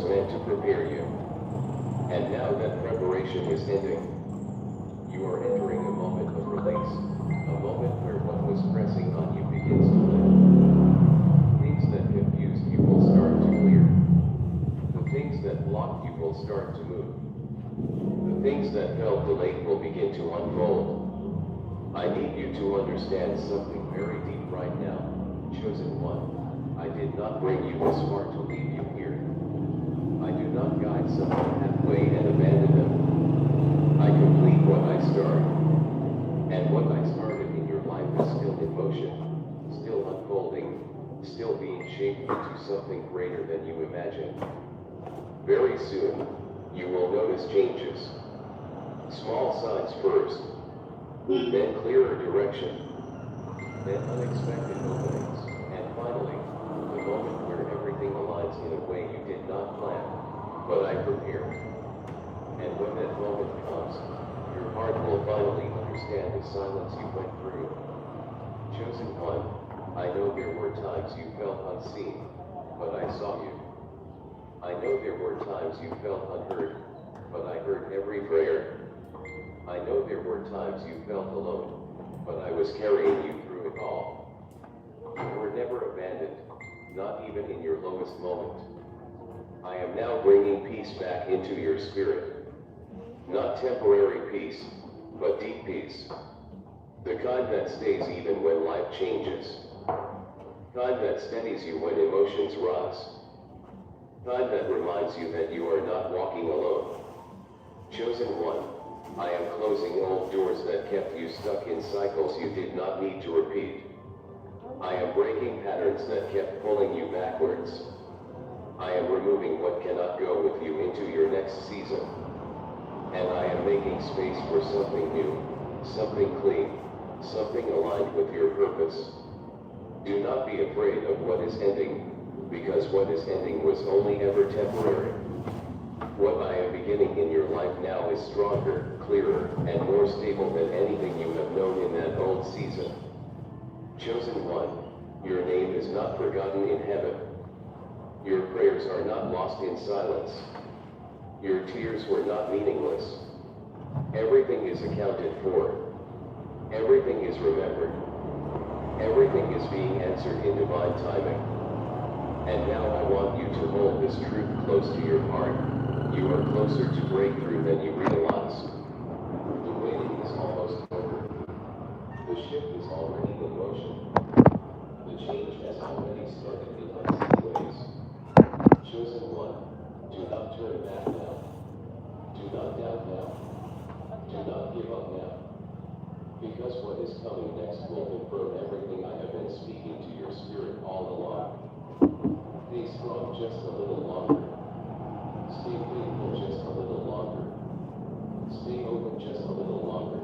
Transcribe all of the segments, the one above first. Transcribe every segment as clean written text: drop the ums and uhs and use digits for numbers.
meant to prepare you. And now that preparation is ending, you are entering a moment of release, a moment where what was pressing on you begins to lift. Things that confused you will start to clear. The things that blocked you will start to move. The things that felt delayed will begin to unfold. I need you to understand something very deep right now. Chosen one, I did not bring you this far to leave you here. I do not guide someone halfway and abandon them. I complete what I start. And what I started in your life is still in motion, still unfolding, still being shaped into something greater than you imagined. Very soon, you will notice changes. Small signs first, then clearer direction, then unexpected openings, and finally, the moment where everything aligns in a way you did not plan, but I prepared. And when that moment comes, your heart will finally understand the silence you went through. Chosen one, I know there were times you felt unseen, but I saw you. I know there were times you felt unheard, but I heard every prayer. I know there were times you felt alone, but I was carrying you through it all. You were never abandoned, not even in your lowest moment. I am now bringing peace back into your spirit. Not temporary peace, but deep peace. The kind that stays even when life changes. Kind that steadies you when emotions rise. Kind that reminds you that you are not walking alone. Chosen one, I am closing old doors that kept you stuck in cycles you did not need to repeat. I am breaking patterns that kept pulling you backwards. I am removing what cannot go with you into your next season. And I am making space for something new, something clean, something aligned with your purpose. Do not be afraid of what is ending, because what is ending was only ever temporary. What I am beginning in your life now is stronger, clearer, and more stable than anything you have known in that old season. Chosen one, your name is not forgotten in heaven. Your prayers are not lost in silence. Your tears were not meaningless. Everything is accounted for. Everything is remembered. Everything is being answered in divine timing. And now I want you to hold this truth close to your heart. You are closer to breakthrough than you realize. The waiting is almost over. The shift is already in motion. The change has already started in unseen ways. Chosen one, do not turn back now. Do not doubt now. Do not give up now. Because what is coming next will confirm everything I have been speaking to your spirit all along. Stay strong just a little longer. Stay faithful just a little longer. Stay open just a little longer.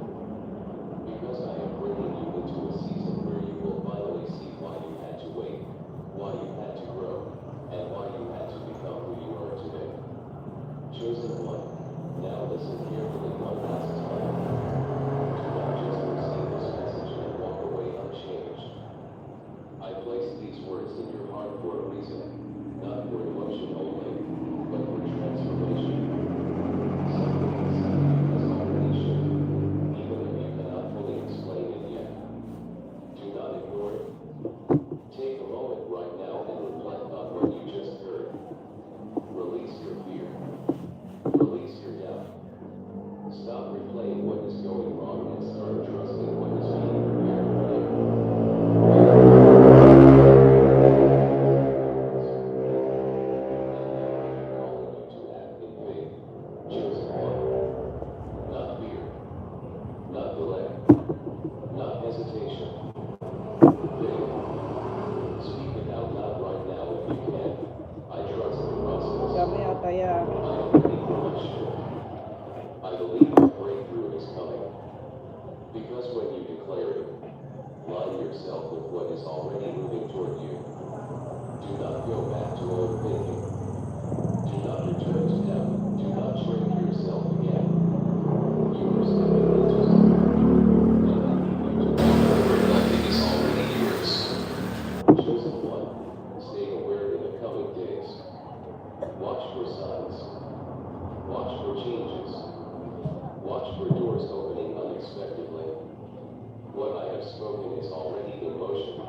Because I am bringing you into a season where you will finally see why you had to wait, why you had to grow, and why you had to become who you are today. Chosen one, now listen carefully one last time. Do not just receive this message and walk away unchanged. I placed these words in your heart for a reason, not for emotion only, but for transformation. Something inside you has already shifted, even if you cannot fully explain it yet. Do not ignore it. Take a moment right now and reflect on what you just heard. Release your fear. Release your doubt. Stop replaying what is going wrong and start trusting what is being prepared for you. Dami ata yan. I believe the breakthrough is coming. Because when you declare it, line yourself with what is already moving toward you. Do not go back to old thinking. Do not return to doubt. Do not shrink yourself again. You are stepping into something new, and I need you to remember nothing is already yours. Chosen one, stay aware in the coming days. Watch for signs. have spoken is already in motion.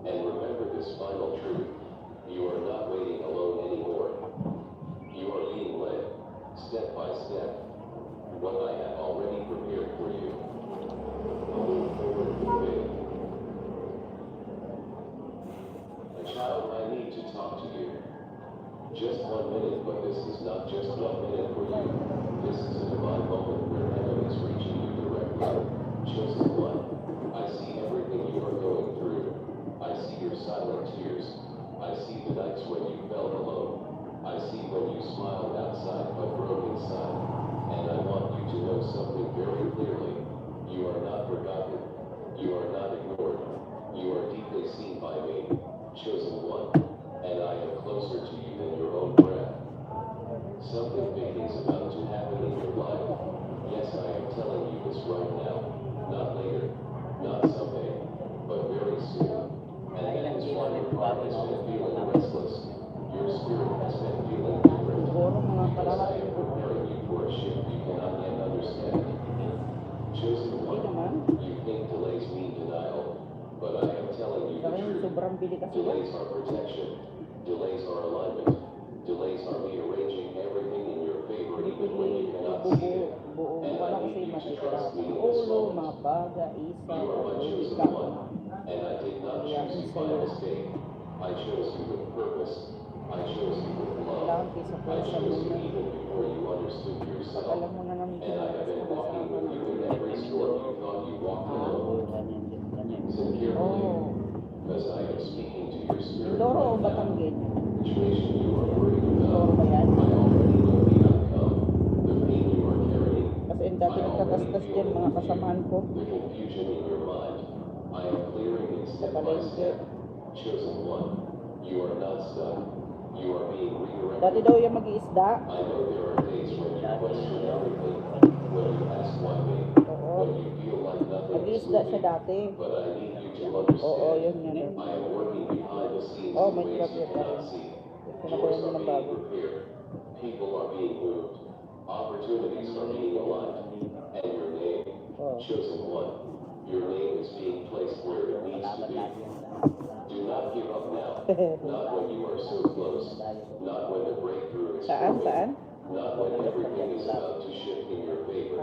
And remember this final truth. You are not waiting alone anymore. You are being led, step by step. What I have already prepared for you. Move forward with faith. Child, I need to talk to you. Just 1 minute, but this is not just 1 minute for you. This is a divine moment where heaven is reaching you directly. Chosen one, I see everything you are going through. I see your silent tears. I see the nights when you felt alone. I see when you smiled outside but broke inside. And I want you to know something very clearly. You are not forgotten. You are not ignored. You are deeply seen by me. Chosen one, and I am closer to you than your own breath. Something big is about to happen in your life. Yes, I am telling you this right now. Not later, not someday, but very soon. And that is why your heart has been feeling restless. Your spirit has been feeling different. Because I am preparing you for a shift you cannot yet understand. Chosen one, you think delays mean denial. But I am telling you the truth. Delays are protection. Delays are alignment. Delays are me arranging everything in your favor even when you cannot see it. And I need you to trust me in this moment. You are my chosen one. And I did not choose you by mistake. I chose you with purpose. I chose you with love. I chose you even before you understood yourself. And I have been walking with you in every storm you thought you walked alone. Listen carefully, because I am speaking to your spirit right now. Situation you are worried about, I already know the outcome. The pain you are carrying, I already feel the confusion in your mind. I am clearing it step by step. Chosen one, you are not stuck. You are being redirected. Dati daw yung mag-iisda. I know there are days when you question everything, when you ask why me, when you feel like nothing is Mag-iisda siya moving. dati. But I need you to understand. Oo, yun yan. I am working behind the scenes Oh, in may ways tilapia you pa cannot rin. see. Pinakuha Doors mo are ng being bago. prepared. People are being moved. Opportunities are being aligned. And your name, Oh. chosen one, your name is being placed where it needs to be. Do not give up now. Not when you are so close. Not when the breakthrough is Saan? coming. Saan? Not when everything is about to shift in your favor.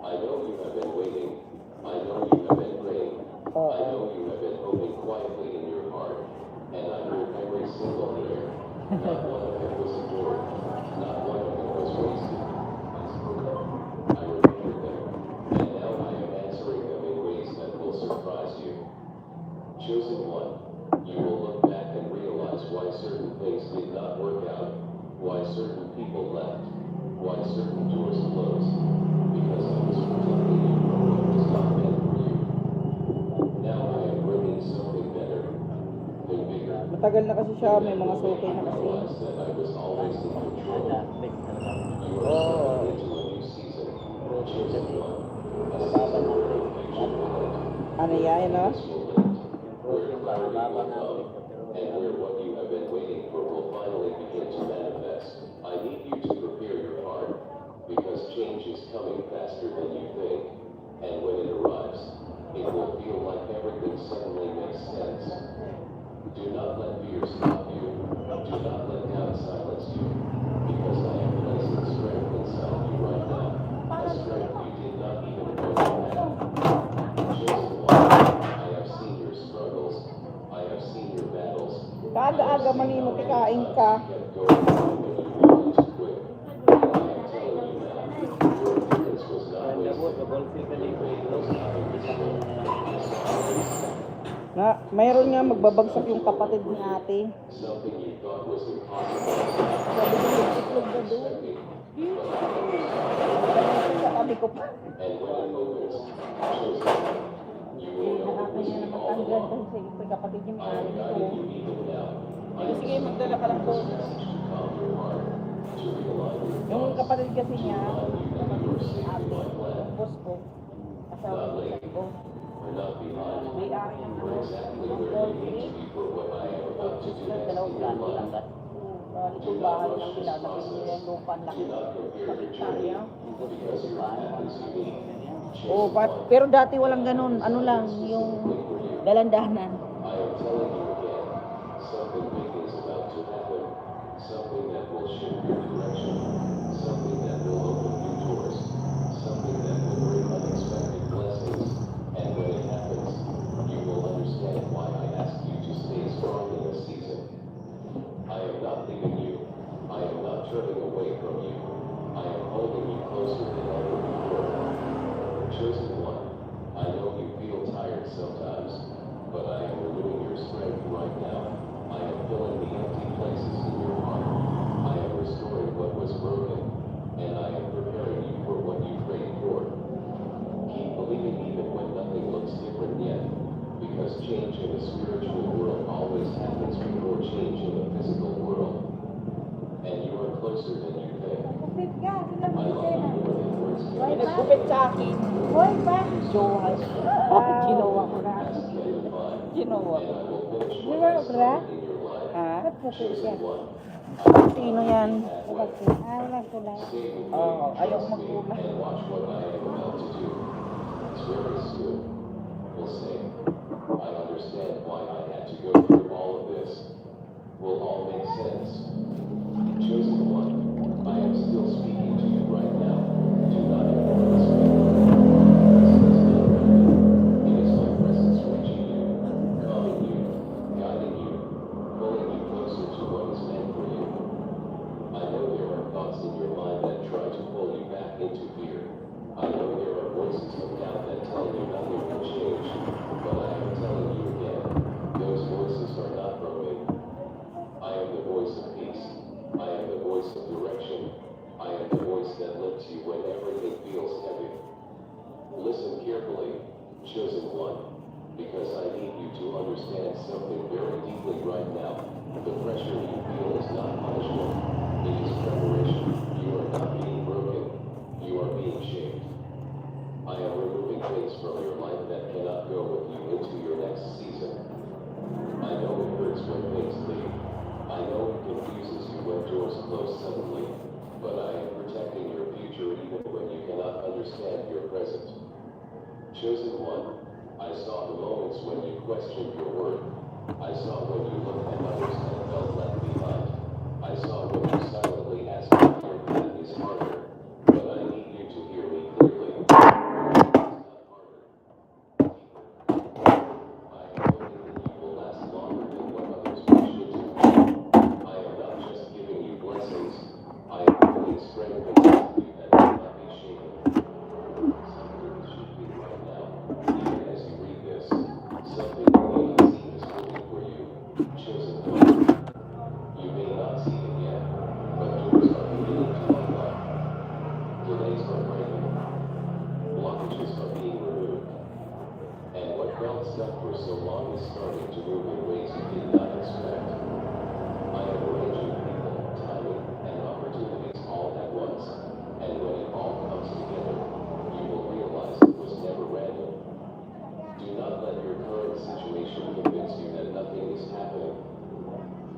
I know you have been waiting. I know you have been praying. I know you have been hoping quietly in your heart. And I heard every single prayer. Not one of it was ignored. Not one of it was wasted. I spoke them. I remembered them. And now I am answering them in ways that will surprise you. Chosen one, you will look back and realize why certain things did not work out. Why certain people left. Why certain doors closed. Because I was protecting you from what was not meant for you. Now I am bringing something better. Think bigger. Matagal na kasi siya, may mga sukay na kasi. Realize that I was always in control. You are Oh. stepping into a new season. Chosen one. A season where confusion will end. Ano yan, no? This will end. Where clarity will come. And where what you have been waiting for will finally begin to manifest. I need you to prepare your heart. Because change is coming faster than you think. And when it arrives, it will feel like everything suddenly makes sense. Do not let fear stop you. Do not let doubt silence you. Because I am placing strength inside you right now. A strength you did not even know you had. Chosen one, I have seen your struggles. I have seen your battles. Kaaga-aga manimot, ikain ka. Kept going when you wanted to quit. And I am telling you now, your appearance was not wasted. Your faith was not in despair. Na, mayroon nga magbabagsak yung kapatid ni ate. Something you thought was impossible. Sabi ko, itlog na doon. Sa tabi ko pa. And when it opens, chosen one, you will know it Nakaka was niya me naman all tanggal along. dahil sa kapatid niya may I am ari guiding nito. you even now. I am Sige, magdala ka lang this doon. message to calm your heart, to realign your Yung thoughts, kapatid kasi to niya, remind you that you are safe in ate, my plan. yung boss ko, asawa ko sa ko. We're not behind. May ari ng We're exactly where you need to be for what I am about to do next in your life. Itong bahay lang nila, nabili nila yung lupa, ang laki. Do not compare your Kapit journey tayo. because your path is unique. Oh, pero dati walang ganun. Ano lang, yung dalandanan. I am telling you again, something big is about to happen. Something that will shift your direction. Something that will open new doors. Something that will bring unexpected blessings. And when it happens, you will understand why I ask you to stay strong in this season. I am not leaving you. I am not turning away from you. I am holding you closer than ever before. Chosen one, I know you feel tired sometimes, but I am renewing your strength right now. I am filling the empty places in your heart. I am restoring what was broken, and I am preparing you for what you prayed for. Keep believing even when nothing looks different yet, because change in the spiritual world always happens before change in the physical world. And you are closer than you think. I love you more than words can May express. nagkupit sa akin. Hoy, ba? Jowa. Ginawa ko na. Ginawa ko. Ginawa ko na? Ha? Ba't puti siya? Sino yan? Walang tulay. Oo, ayaw ko magkulay. And watch what I am about to do. It's very soon. We'll say, I understand why I had to go through all of this. Will all make sense. Chosen one, I am still speaking to you right now. Do not ignore this moment. It is my presence reaching you, calming you, guiding you, pulling you closer to what is meant for you. I know there are thoughts in your mind that try to pull you back into fear. I know there are voices of doubt that tell you nothing will change, but I am telling you again, those voices are not from me. I am the voice of peace. I am the voice of direction. I am the voice that lifts you when everything feels heavy. Listen carefully, chosen one, because I need you to understand something very deeply right now. The pressure you feel is not punishment. It is preparation. You are not being broken. You are being shaped. I am removing things from your life that cannot go with you into your next season. I know it hurts when things leave. I know it confuses you when doors close suddenly, but I am protecting your future even when you cannot understand your present. Chosen one, I saw the moments when you questioned your worth. I saw when you looked at others and felt left behind. I saw when you silently asked if your path is harder, but I need you to hear me clearly. It's not harder. I am hoping that you will last longer than what others wish you to. I am not just giving you blessings. I am putting strength inside you that cannot be shaken. Something is shifting right now. Even as you read this, something unseen is waiting for you. Chosen one. You may not see it yet, but doors are beginning to unlock. Delays are breaking. Blockages are being removed. And what felt stuck for so long is starting to move in ways you did not expect. I am arranging people, timing, and opportunities all at once. And when it all comes together, you will realize it was never random. Do not let your current situation convince you that nothing is happening.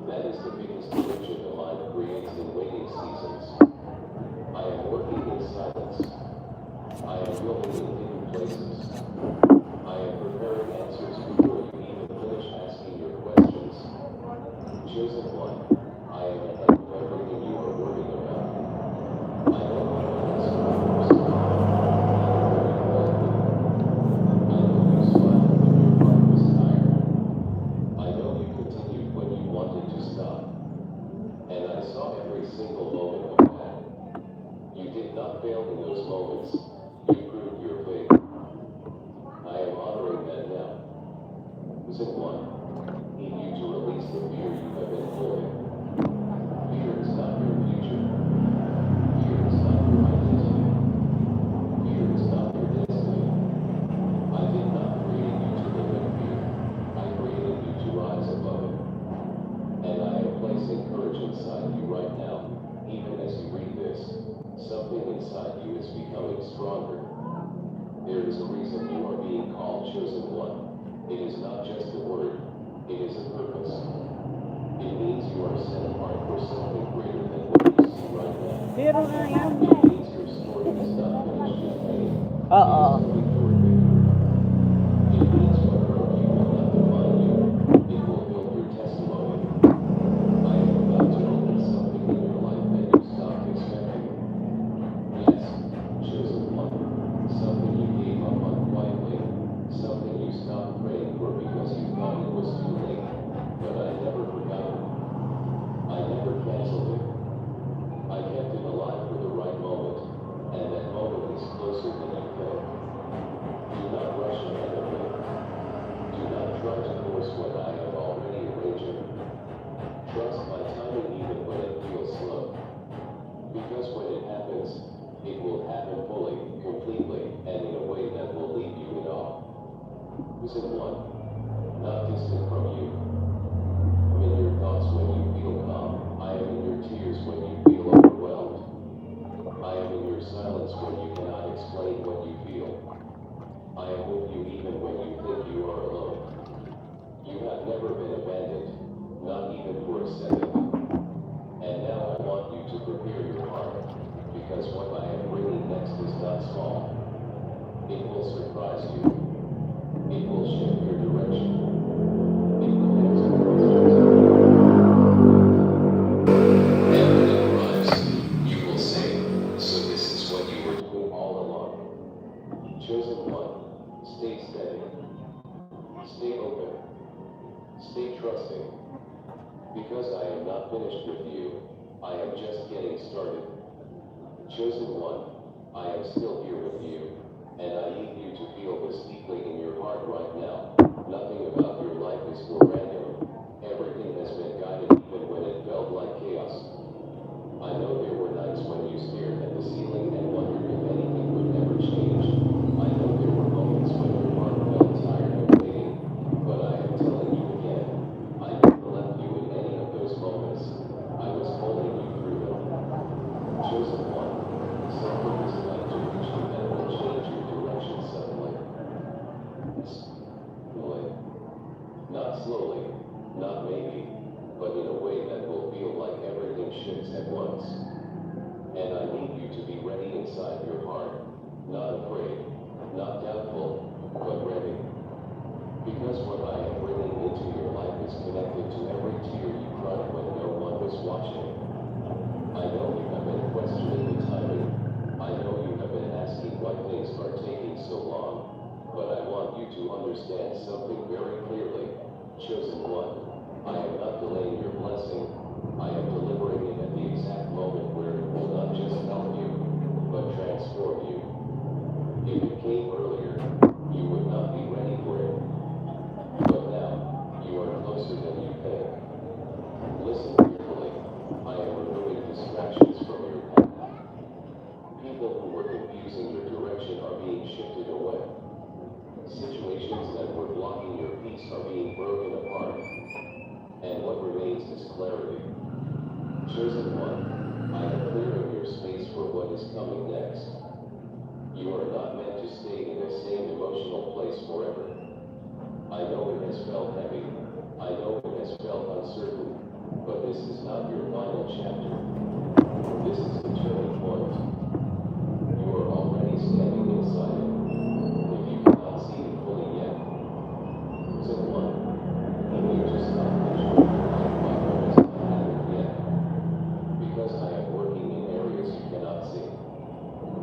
That is the biggest illusion the mind creates in waiting seasons. I am working in silence. I am building in hidden places. I am preparing answers before you even finish asking your questions. Chosen one, I am ahead of everything you are worried about. I know you are strong yourself. I know you smiled when your heart was tired. I know you continued when you wanted to stop. And I saw every single moment of that. You did not fail in those moments. You proved your faith. I am honoring that now. Chosen one, need you to release the fear you have been holding. Fear is not your future. Fear is not your identity. Fear is not your destiny. I did not create you to live in fear. I created you to rise above it. And I am placing courage inside you right now. Even as you read this, something inside you is becoming stronger. There is a reason you are being called chosen one. It is not just a word, it is a purpose. It means you are set apart for something greater than what you see right now. Pero na yan. It means your story is not finished in pain. Oo. Chosen one, not distant from you. I'm in your thoughts when you feel calm. I am in your tears when you feel overwhelmed. I am in your silence when you cannot explain what you feel. I am with you even when you think you are alone. You have never been abandoned, not even for a second. And now I want you to prepare your heart, because what I am bringing next is not small. It will surprise you. It will shift your direction. It will answer questions. And when it arrives, you will say, so this is what you were doing all along. Chosen one, stay steady. Stay open. Stay trusting. Because I am not finished with you, I am just getting started. Chosen one, I am still here with you, and I need you to feel this deeply in your heart right now. Nothing about your life is for random. Everything has been guided even when it felt like chaos. I know there were nights when you stared at the ceiling and wondered if anything would ever change. I know there were moments when your heart felt tired of waiting, but I am telling you again, I never left you in any of those moments. I was holding you through them. Chosen one, something is about to reach you that will change your direction suddenly. Slowly. Not slowly, not maybe, but in a way that will feel like everything shifts at once. And I need you to be ready inside your heart, not afraid, not doubtful, but ready. Because what I am bringing into your life is connected to every tear you cried when no one was watching. I know you have been questioning the timing. I know you have been asking why things are taking so long. But I want you to understand something very clearly. Chosen one, I am not delaying your blessing. I am delivering it at the exact moment where it will not just help you, but transform you. If it came earlier, you would not be ready for it. But now, you are closer than you think. Listen carefully. I am removing distractions from your path. People who were confusing your direction are being shifted away. Situations that were blocking your peace are being broken apart. And what remains is clarity. Chosen one, I am clearing your space for what is coming next. You are not meant to stay in the same emotional place forever. I know it has felt heavy. I know it has felt uncertain. But this is not your final chapter. This is the turning point. You are already standing inside it. If you cannot see it fully yet. So one, you need to stop measuring your life by what has not happened yet. Because I am working in areas you cannot see.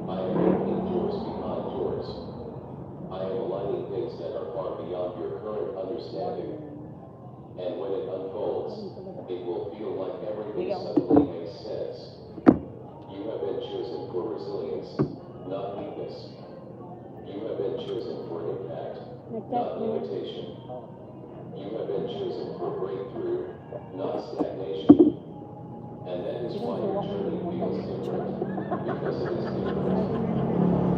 I am opening doors behind doors. I am aligning things that are far beyond your current understanding. And when it unfolds, it will feel like everything suddenly makes sense. You have been chosen for resilience, not weakness. You have been chosen for impact, not limitation. You have been chosen for breakthrough, not stagnation. And that is why your journey feels different, because it is different.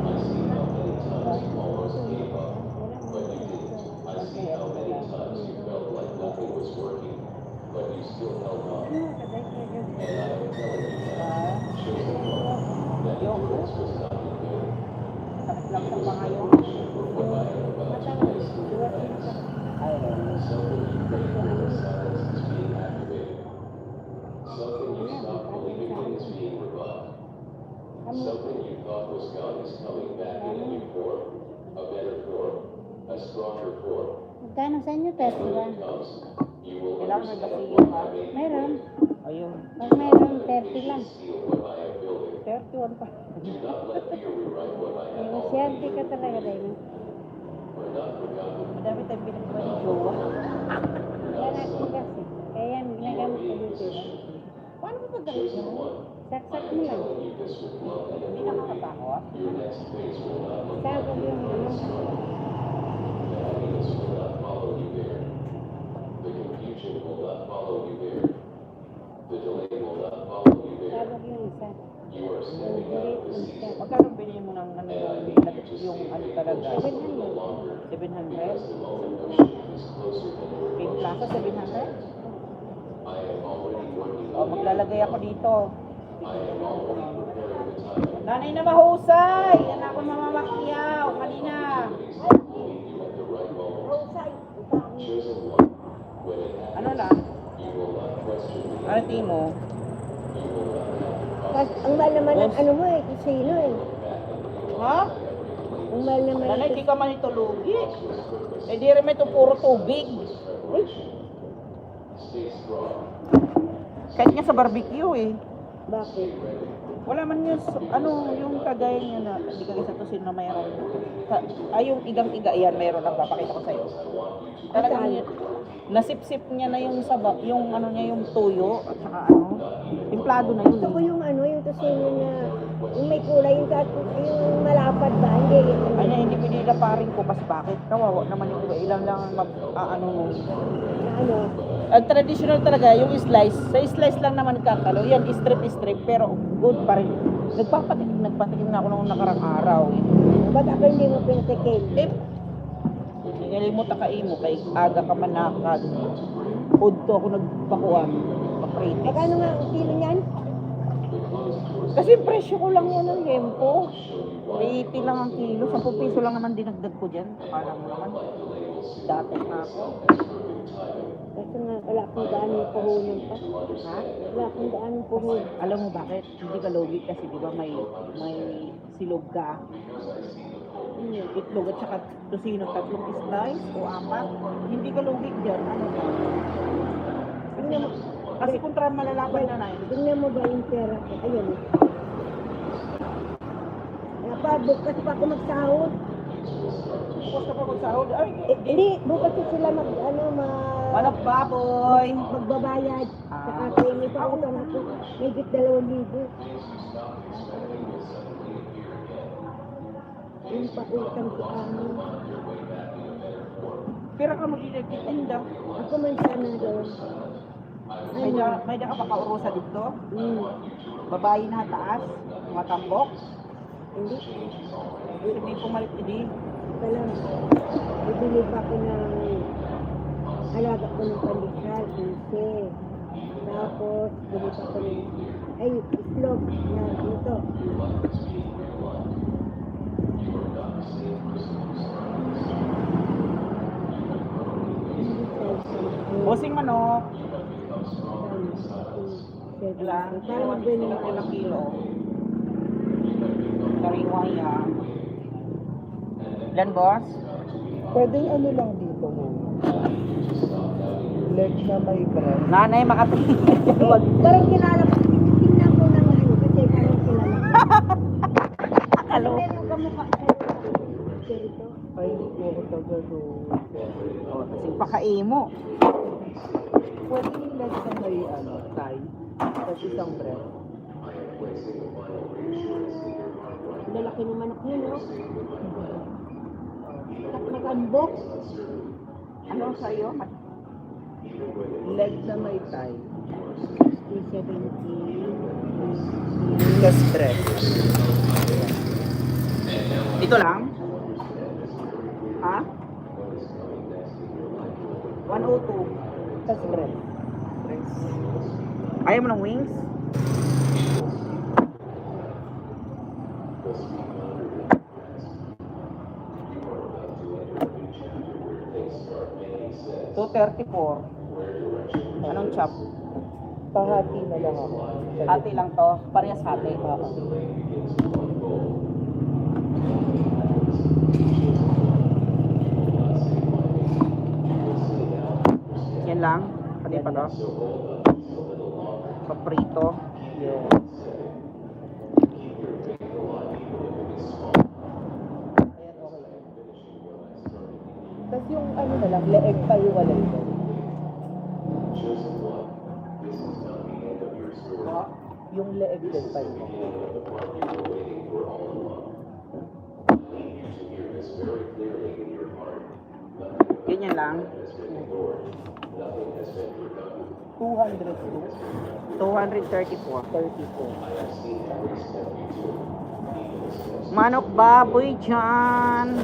I see how many times you almost gave up, but you didn't. I see how many times you felt like nothing was working, but you still held on. And I am telling you now, chosen one, that endurance was not in vain. It was preparation for what I am about to place in your hands. Something you prayed for in silence is being activated. Something you stopped believing in is being revived. Something you thought was gone is coming back in a new form, a better form, a stronger form. Magkano sa inyo, And when 31? it comes, you will Kailangan understand kasi why yung I made you Meron. wait. Ayun. Pag Do not mayroon, let 30 lang. impatience steal what I am building. 31 pa. Do not let fear rewrite what I have already Negosyante ka written for talaga, you. Raymond. We're not forgotten. Madami tayong pinagkuhan We're ng not jowa. overlooked. We're Wala not na akong stuck. gas eh. Kaya yan, You are ginagamit ko being dito. positioned. Paano mo pagkalit Chosen mo? one, I Saksak am mo lang. telling you this with love and Hindi authority. nakakatakot. Your next phase will not look like Sabog your yung current ano. struggle. The heaviness will not follow you there. The confusion will not follow you there. The delay will not follow you there. Sabog yung isa. You are stepping out of the season. Magkano bilhin mo ng ano And I yung, need you to yung stay ano faithful talaga? just a little longer. 700. 700. King Plaza, 700. O, maglalagay ako dito. Nanay na mahusay! Yan ako mamamakyaw kanina. Ano lang? Ano tingin mo? Ang mahal naman ang ano mo eh, kisino eh. Ha? Ang mahal naman Nanay, di ka man ito lugi. Eh, di rin ito puro tubig. Uy, Kahit nga sa barbecue eh. bakit? Wala man yung, yung kagaya niya na, hindi kagaya sa tusino na mayroon. Yung igang-iga yan, mayroon lang, papakita ko sa'yo. Talagang Asan? yun, nasip-sip niya na yung saba, yung ano niya, yung tuyo, at saka timplado na yun. Gusto ko yung yung tusino na, yung may kulay, yung malapad ba? Hindi, yung Ay, hindi pinila paring ko, bas bakit? Kawawa naman yung iba, ilang lang mo. na ano. Ang traditional talaga, yung slice, sa slice lang naman kakalo, yan, strip, pero good pa rin. Nagpatikim na ako nung nakarang araw. Ba't ako hindi mo pinatikim? Eh, ngalimot ka imo, kay aga ka manakad. Udto ako nagpakuan, papriti. Magkano nga ang kilo niyan? Kasi presyo ko lang yan ng lempo. 80 lang ang kilo, 10 piso lang naman dinagdag ko dyan. Akala mo naman, dati na ako. Kasi nga, wala akong daan yung puhunan pa. Ha? Wala akong daan yung puhunan. Alam mo bakit? Hindi ka logi kasi di ba may silog ka. Itlog at saka tusino, 3 slice o 4. Hindi ka logi dyan. Ano ba? Tingnan mo, Kasi kontra malalaban na na yun. tingnan mo ba yung pera ko? Ayun. Bukas pa ako magsahod. Bukas ka pa magsahod. Ay, Hindi, bukas pa sila manok baboy. magbabayad. Ah. Saka kayo may pautang ako. May 2,000. Yung pautang sa amin. Pero ka magiging-tinda. Ako man sana doon. May da ka pa kaurusa dito. Hmm. Babae na taas. Mga tambok. Hindi. Hindi pumalit hindi. Ito lang. Bibili pa ako ng alaga ko ng pandesal, ise. Tapos, bibili pa ako ng itlog na ito. Bosing manok. Ilan? Para magbili ng Ilang kilo. Sariwaya. Ilan, boss? Pwede ano lang dito mo. Leg na may breast. Nanay, makatingin. Wag. Parang kilala ko. Tingnan ko ng kasi parang kilala. Hello. Meron ka mukha. Ito. Ay, hindi ko ako taga doon. Oh, kasi pakaimo. Pwede yung leg na may thigh. Tapos isang breast. Lalaki ng manok yun, no? Mag-unbox. Ano sa'yo? Leg na may thigh. 370. Tapos breast. Dito lang? Ha? 102. Tapos breast. Breast. Ayaw mo ng wings? $234. Anong chop? Pahati na lang ako. Hati lang to. Parehas hati. Yan lang. Pati pa to. Paprito. Yeah. Ayan, okay. Tapos yung ano na lang, leeg pa yung walay ko. Yung leeg din pa yun. Ganyan lang. 202. 234. 34. Manok baboy dyan.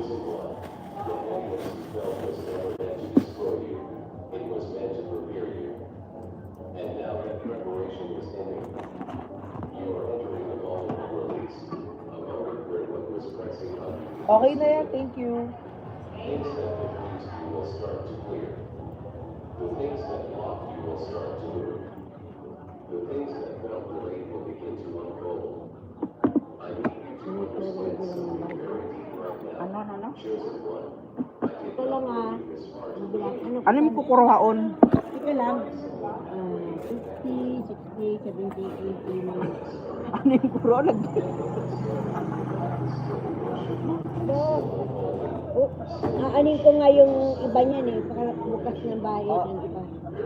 Chosen one, the happiness you felt was never meant to destroy you. It was meant to prepare you. And now that preparation is ending, you are entering a moment of release. A moment where what was pressing on you, Okay na yan, thank you. things that confused you will start to clear. The things that blocked you will start to move. The things that felt delayed will begin to unfold. I need you to understand something very deep right now. Ano? Chosen one, I did Ito lang not ah. bring you this far to Mabilang. Ano yung kukuruhaon? Ito lang. 50, 60, 70, 80. Ano yung kukuruhaon? So, aanin ko nga yung iba niyan eh. Bukas ng bayad ng iba.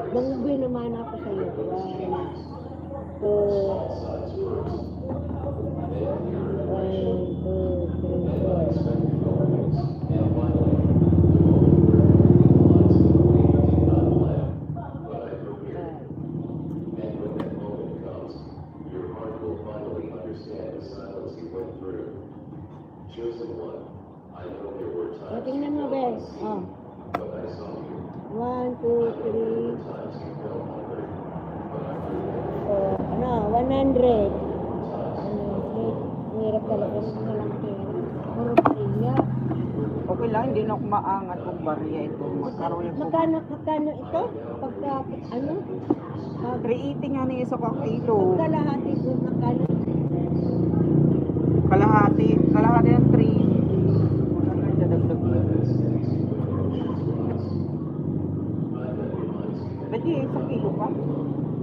Manggubi naman ako sa iyo. 1, 2, And when that moment comes, your heart will finally understand the silence you went through. Chosen one, I know there were O, times tingnan mo, Bel. Oh. but I saw you. 1, 2, 3. Times you felt hungry, but I heard So, 100. Hirap talaga ng walang pera. Puro pariya. Okay lang, hindi na ako maangat kung bariya ito. Magkaroon yung Magkano ito? Pagka, ano? 380 nga na isa ka kilo. Pagkalahati ko, magkano? Kalahati ng 3. Wala na siya dagdag mo. Pwede isang kilo pa.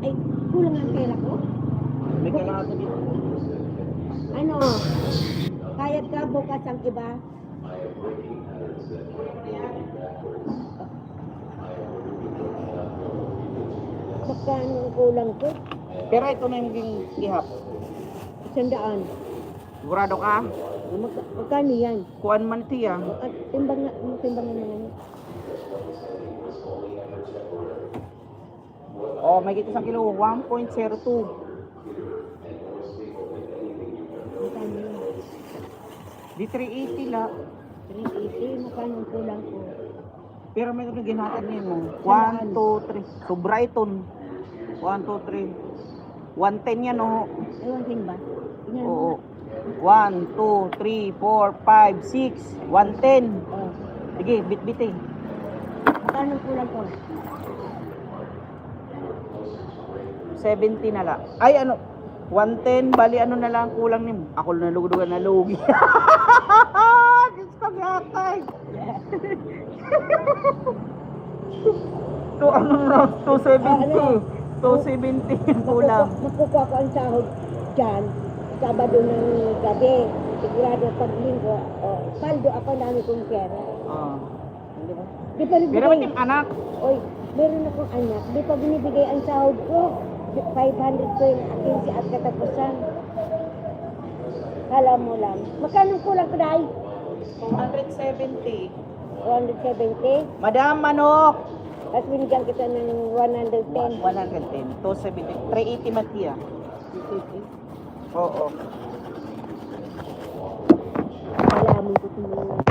Ay, kulang ang pera ko? May kalahati dito. Ano? Kayat ka bukas ang iba? I am breaking patterns that kept pulling you backwards. I am removing what cannot go even to your next. Magkano ang kulang ko? Pero ito na yung maging ihap. 100. Sigurado ka? Magkano yan? Kuan man ito ya. At timbang mo naman. Oh, may kita isang kilo. 1.02. Magkano yan? Di 380 la. 380. Magkano ang kulang ko? Pero may ito ginhatag niya mo. 1, 2, 3. So Brighton. 1, 2, 3. 110 yan oh. Ewan din ba? Tingnan mo. Oo. 1, 2, 3, 4, 5, 6. 110. Oh. Sige, bit-bit eh. Magkano ang kulang ko? 70 na lang. Ay ano, 110, bali ano na lang kulang ni ako na lugudugan na lugi. Diyos ko gatay. To ano na, 270. 270 yung kulang. Makukuha ko ang sahod dyan. Sabado ng gabi. Sigurado pag linggo. Paldo ako, dami kong pera. Oh. Di ba? Di pa rin Pero ba't yung anak? Oy, meron akong anak. Di pa binibigay ang sahod ko. 500 ko yung agency at katapusan. Kala mo lang. Magkano kulang ko dahil? 270. 270. Madam Manok. Tapos binigyan kita ng 110. 110. 270. 380 matiya. Oo. Alamin ko tumulong.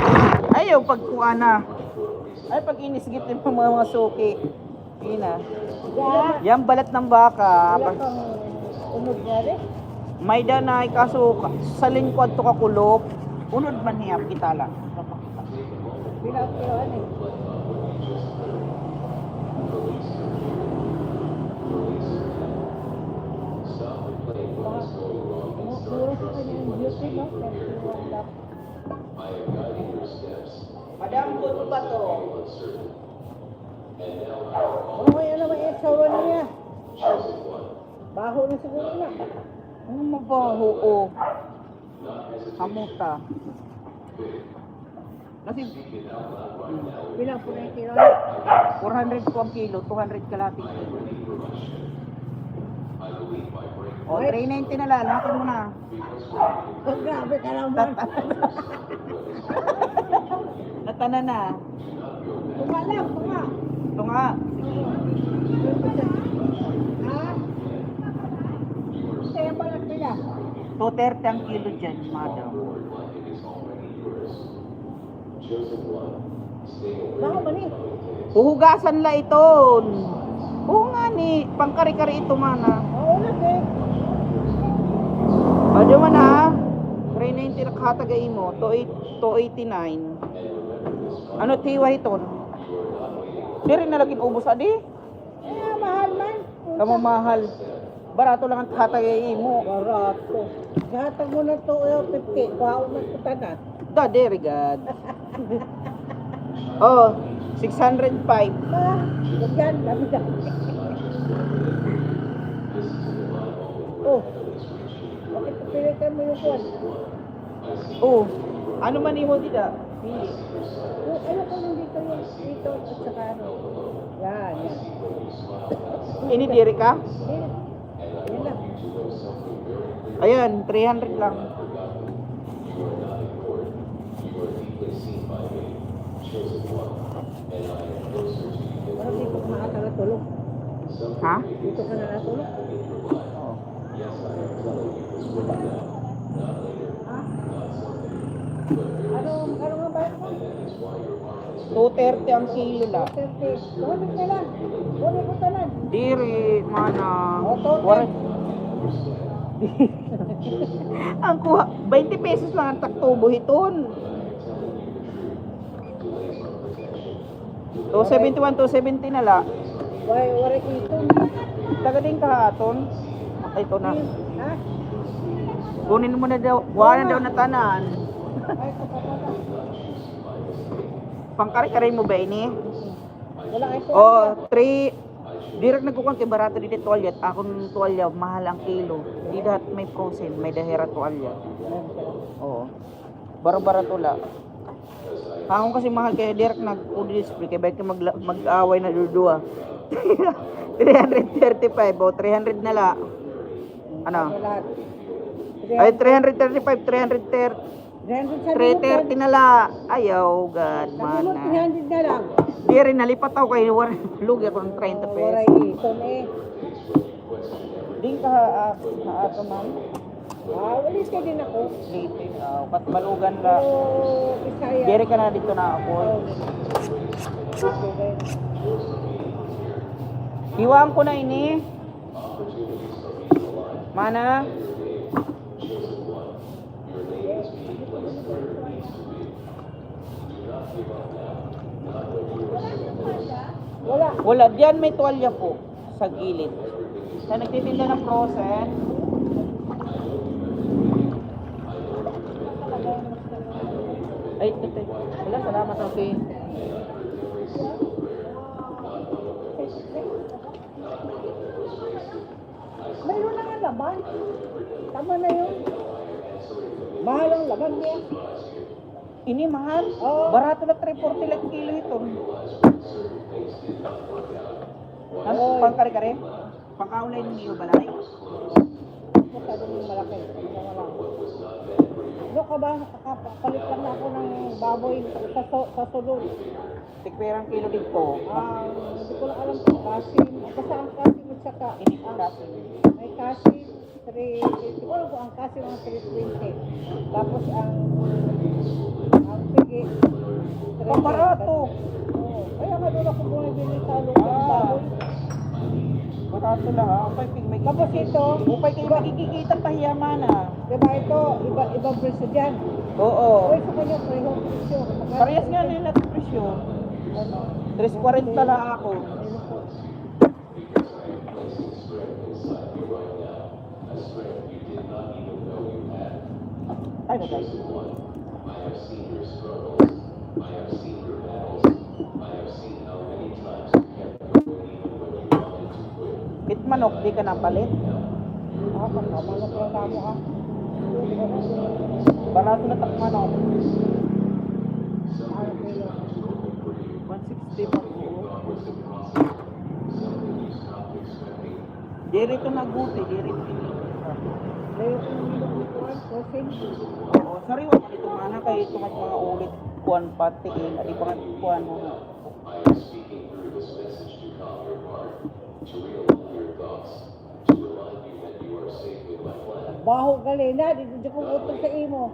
Ayaw pagkuha na. Ay pag inisgit yung mga suki. Yun na. Yeah. Yan balat ng baka. Wala kang unog na rin. May danay kaso sa lingkod to kakulop. Unod man niya kita lang. Bilang kiloan eh. Muro ko kanya yung beauty, no? Madam, puto ba to? Ano ba yung sawa niya? Baho na siguro na. Ano mabaho o? Hamuta. Kasi Bilang po na yung kilo. 400 po ang kilo, 200 kalating kilo. O, 390 na lang, lahat mo na. Oh, grabe ka naman. Natana na. Tunga lang, tunga. Ito nga. Ha? Kaya pala sila. 230 ang kilo dyan, madam. Baka mali. Huhugasan la ito. Oo nga ni, pangkari-kari ito mana. Oo na, eh. Ano man ha? 390 nakatagay mo, 289. Ano tiwa iton? Diri na laging ubos adi. Eh, mahal man. Kamo mahal. Barato lang ang katagay mo. Barato. Gatag mo na to, 50. Wow, na ito tanan. Da, diri gad. Oh, 605. Ah, yan, dami-dami. Oh, bakit pilitan mo yung kwan? Oh, ano man imo dida? Pili. Oh, ano ko nung dito yung dito at saka ano? Yan, yan. Ini diri ka? Yan, yan lang. Ayan, 300 lang. Parang dito ka nakatulog. Ha? Dito ka nakatulog. Oo. Ano nga ba mo? 230 ang kilo la. 30. Kunin ka lang. Kunin ko tanan. Diri, mana. O, total. War- ang kuha, 20 pesos lang ang taktubo hiton. 271, 270 na la. Wala ito. Taga din kahaton. Ay, ito na. Ha? Kunin mo na daw. Wala na daw na tanan. Ay, kapatata. Pangkari-kari mo ba ini? Wala ito. Oh, 3. Direk nagkukan kay barato dito tuwalya. Akong tuwalya, mahal ang kilo. Di dahat may frozen, may dahera tuwalya. Oo. Bara-bara tula. Akong kasi mahal kay Direk nag-display kay bakit mag-away na dudua. 335 o 300 na la. Ano? Lahat. Ay 335, 330 na la. Ayaw, God, Sabi mo, mana. 300 na lang. Di rin nalipat ako kay lugi ako ng 30 Wala pesos. ito eh. Din ka haato man. Walis ka din ako. Late kat balugan la. Pero, Bisaya. Diri ka na dito na ako. Okay. Hiwaan ko na ini. Mana? Wala. Wala, diyan may tuwalya po sa gilid. Sa nagtitinda ng frozen. Ay, ito. Wala, salamat okay. Mayroon na nga laman. Tama na yun. Mahal ang laman niya. Ini mahal. Oo. Barato na 340 lang kilo ito. Ano, Oy. pangkari-kari? Pangkaulay ng iyo balay? Masyadong malaki. Wala. Ano ka ba? Palit lang na ako ng baboy sa sulod. Tikperang kilo dito. Hindi ko lang alam kung kasim. Basta ang kasim at saka Ini po kasi. may kasim. Hindi ko alam kung ang kasim ang 320. Tapos ang pigi. Pambarato. Oo. Kaya nga doon ako bumibili sa lupang baboy. Barato lang ha. Upay pig may Tapos ito, upay kayo magkikita pahiyaman ah. diba ito, ibang presyo dyan. Oo. Uy, sa kanya, prehong presyo. Parehas nga nila ng presyo. Ano? 340 lang ako. Ano po? Ay, bagay. Manok, di ka napalit. Pagkamanok lang kamo ha. Barato na takmanok. Ano kilo? 160 pa po. Diri ito naguti, diri ito. Layo ko yung lukuan, crossing. Oo, sariwa man ito mana kay ito mat mga ulit kuan pati adi pa kuan mo. Baho galina, dito ko utol sa imo.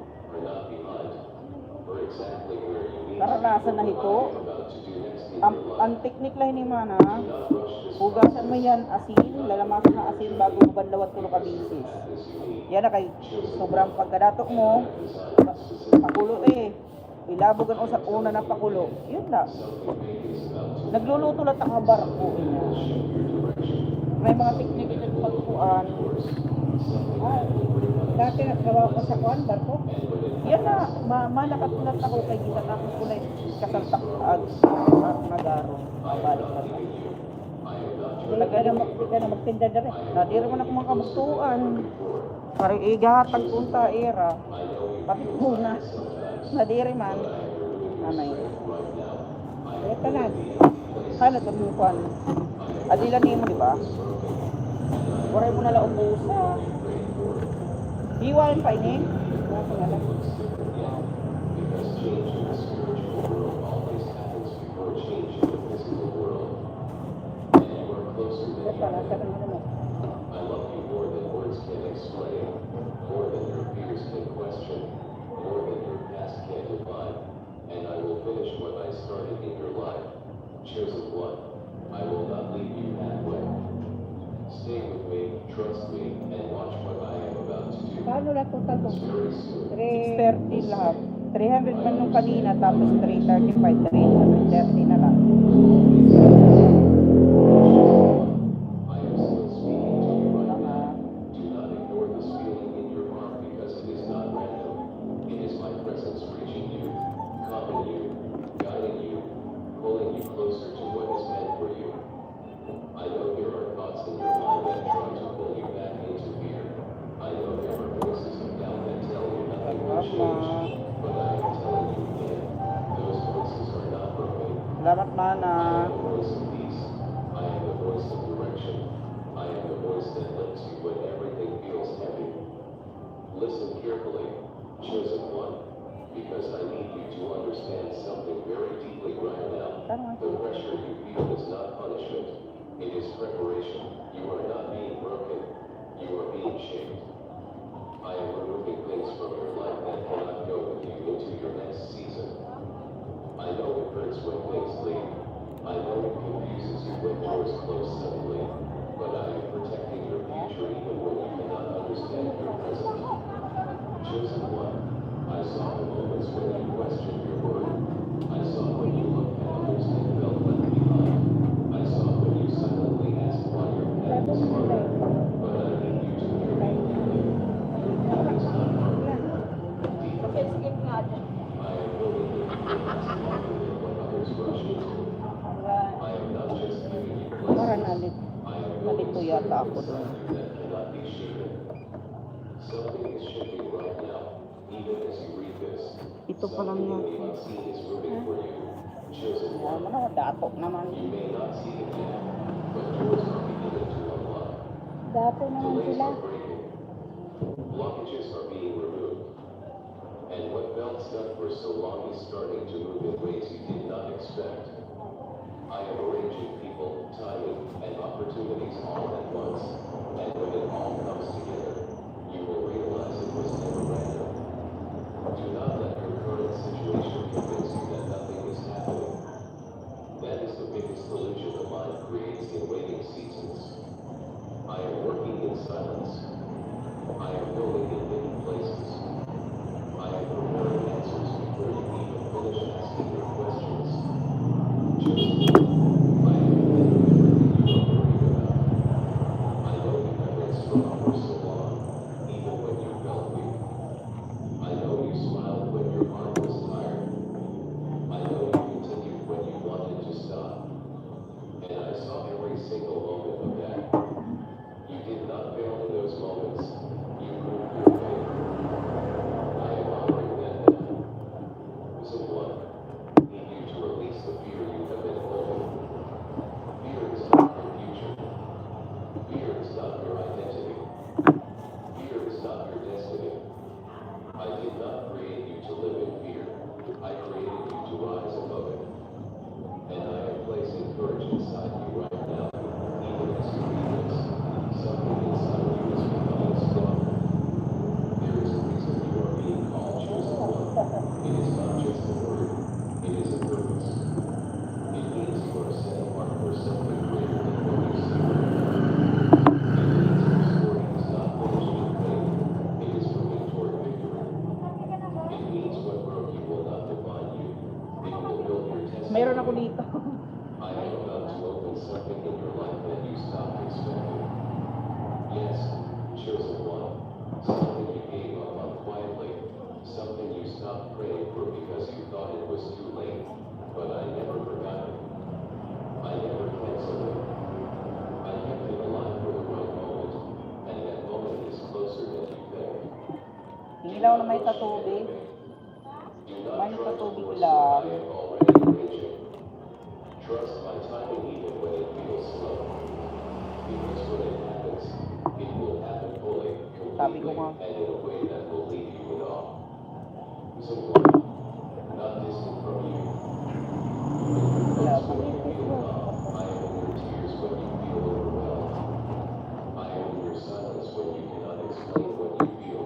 or exactly where you need to be Karanasan na ito. or what you're about to do next in Ang, your life. ang technique lang ni Mana, Do not rush this hugasan mo yan asin, lalamasan ng asin bago mo banlawat tulo ka bisis. as you need. Yan na kay sobrang pagkadatok mo, pakulo eh. Ilabogan o sa una ng pakulo. Yun lang. Nagluluto lang ang barko. May mga technique ito pagkuan. Dati nagtrabaho ko sa kuan, barko. Yan na, malakatulat ako kay kita tapos ko na kasantak nagaro. Mabalik na tayo. Hindi ka na magtinda na rin. Nadiri mo na kung mga kabuktuan. Parang igahatag punta era. Pati muna. Nadiri man. Anay. Kaya tanan. Hala ito mo kuan. Adilan niyo mo, di ba? Waray mo nala ubusa. Hiwain pa ini. Wala ko na lang. Because change in the spiritual world always happens before change in the physical world. And you are closer Kaya than pala, you sabi mo naman. I love you more than words can explain, more than your fears can question, more than your past can define. And I will finish what I started in your life. Chosen one, I will not leave you halfway. Stay with me, trust me, and watch what I am about to do. Paano na total mo? Very soon. 630 lahat. 300 man nung kanina tapos 335, 330 na lang. I am still speaking to you right Tama. now. Do not ignore this feeling in your heart because it is not random. It is my presence reaching you, calming you, guiding you, pulling you closer to what is meant for you. I know there are thoughts in your mind that try to pull you back into fear. I know there are voices of doubt that tell you nothing will change. But I am telling you again, those voices are not broken. Salamat Mana. I am the voice of peace. I am the voice of direction. I am the voice that lifts you when everything feels heavy. Listen carefully, chosen one, because I need you to understand something very deeply right now. The pressure you feel is not punishment. It is preparation. You are not being broken. You are being shaped. I am removing things from your life that cannot go with you into your next season. I know it hurts when things leave. I know it confuses you when doors close suddenly. But I am protecting your future even when you cannot understand your present. Chosen one, I saw the moments when you questioned your word. I saw when you looked at others and felt left behind. I saw when you silently asked why your path was harder. But I need you to hear me clearly. Your path is not harder. Deeper. I am building your path longer than what others rush into. I am not just giving you Para blessings. nalit. I am building Nalito yata ako strength doon. inside you that cannot be shaken. Something is shifting right now, even as you read this. Ito pa lang Something yan. in the unseen is moving for you. Chosen Alam one. mo na, datok naman. You may not see it yet, but doors are beginning to unlock. Dati naman Delays sila. are breaking. Blockages are being removed. And what felt stuck for so long is starting to move in ways you did not expect. I am arranging people, timing, and opportunities all at once. And when it all comes together, you will realize it was never random. Do not let your current situation convince you that nothing is happening. That is the biggest illusion the mind creates in waiting seasons. I am working in silence. I am building in hidden places. I am preparing answers before you even finish asking your questions. Chosen one, I am getting everything you are worried about. I know you have been strong for so long, even when you felt weak. I know you smiled when your heart was tired. I know you continued when you wanted to stop. And I saw every single moment of that. You did not fail in those moments. You proved your faith. I am honoring that now. Chosen one, need you to release the fear you have been holding. Fear is not your future. Fear is not your identity. Fear is not your destiny. I did not create you to live in fear. I created you to rise above it. And I am placing courage inside you right now, even as you read this. Something inside you is becoming stronger. There is a reason you are being called chosen one. It is not Meron ako dito. I am about to open something in your life that you stopped expecting. Yes, chosen one. Something you gave up on quietly. Something you stopped praying for because you thought it was too late. But I never forgot it. I never canceled it. I kept it alive for the right moment. And that moment is closer than you think. Hindi lang ako na may tatubig. Do not May try to tatubig force lang. what I am already arranging. Trust my timing even when it feels slow. Because when it happens, it will happen fully, Sabi ko completely, nga. and in a way that will leave you in awe. Simple, not distant from you. Wala When po. you feel awe, I am in your tears when you feel overwhelmed. I am in your silence when you cannot explain what you feel.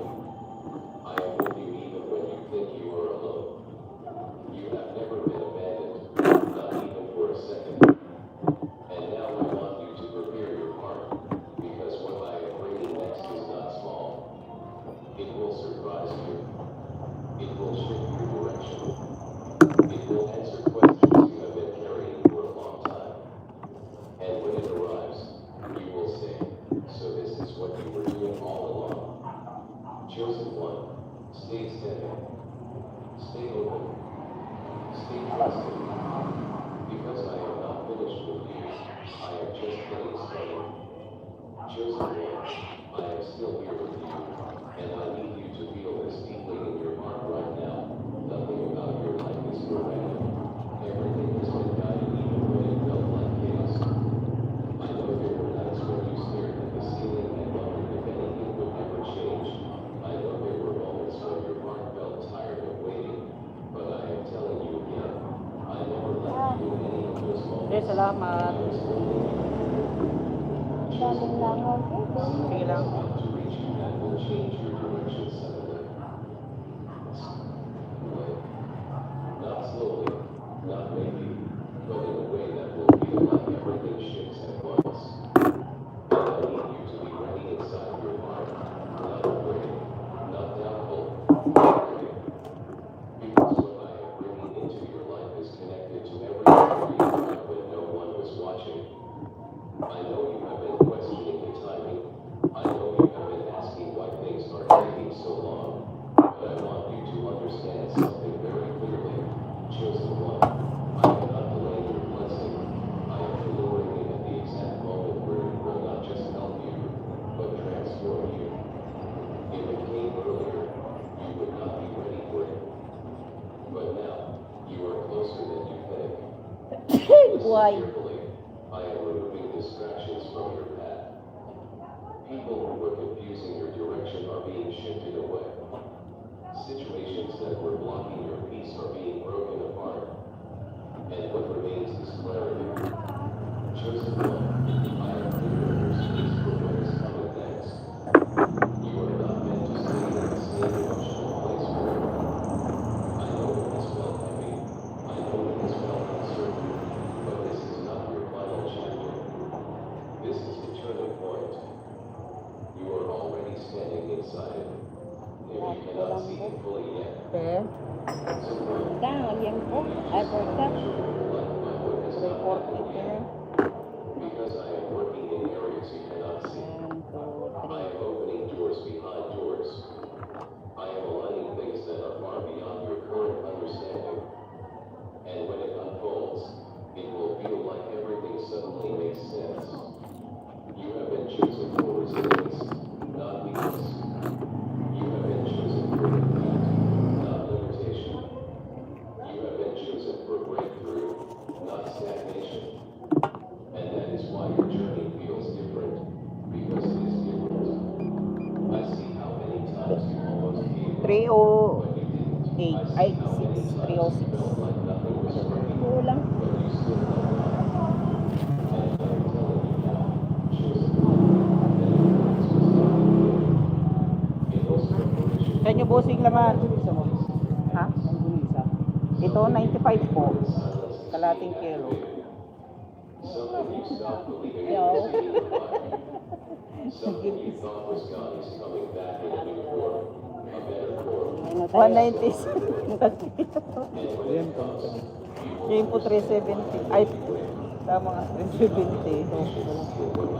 I am with you even when you think you are alone. You have never been abandoned, not even for a second. And now I want you to prepare your heart, because what I am bringing next is not small. It will surprise you. It will shift your direction. It will answer questions you have been carrying for a long time. And when it arrives, you will say, so this is what you were doing all along. Chosen one, stay steady. Stay open. Stay trusting. Because I am not finished with you, I am just getting started. Chosen one, I am still here with you, and I need you to feel this deeply in your heart right now. Nothing about your life is for random. Everything has been guided even when it felt like chaos. I know there were nights when you stared at the ceiling and wondered if anything would ever change. I know there were moments when your heart felt tired of waiting, but I am telling you again, I never left you in any of those moments. Okay, salamat. I was holding you. Daming langaw dito. Sige lang. About to reach you that will change your direction suddenly. Not slowly, not maybe, but in a way that will feel like everything shifts at once. And I need you to be ready inside your heart, not afraid, not doubtful, but ready. Because what I am bringing into your life is connected to every area you had when no one was watching. I know you have been questioning the timing. I know you have been asking why things are taking so long. But I want you to understand something very clearly. Chosen one, I am not delaying your blessing. I am delivering it at the exact moment where it will not just help you, but transform you. If it came earlier, you would not be ready for it. But now, you are closer than you think. Listen Why? carefully. I am removing distractions from your path. People who were confusing your direction are being shifted away. Situations that were blocking your peace are being broken apart. And what remains is clarity. Chosen one, I am clearing your space for what is coming next. You are not meant to stay in the same emotional place forever. I know it has felt heavy. I know it has felt uncertain. But this is not your final chapter. This is the turning point. You are already standing inside it. If you cannot see it fully yet, Okay. so know Down, yan po. Ay, for that. your life by what has not Report happened it yet. there. Because I am working in areas you cannot see. 1, 2, I am opening doors behind doors. I am aligning things that are far beyond your current understanding. And when it unfolds, it will feel like everything suddenly makes sense. You have been chosen for resilience, not weakness. You have been chosen for impact, not limitation. You have been chosen for breakthrough, not stagnation. And that is why your journey feels different, because it is different. I see how many times you almost gave up, 308. but you didn't. I Ay, see how many 6. times you felt like nothing was working, Kulang. but you still held on. And I am telling you now, chosen one, that your purpose was not in failure. It was preparation. Sa inyo, bossing laman. Isa mo. Ha? Ang gulisa. Ito, 95 po. Silence is Kalating being kilo. activated. Something you stopped believing Yo. was being revived. Something you thought was gone is coming back in a new form, a better form. Ano tayo? 196. And when it comes, you will Yung po 370. Ay, tama nga, 370.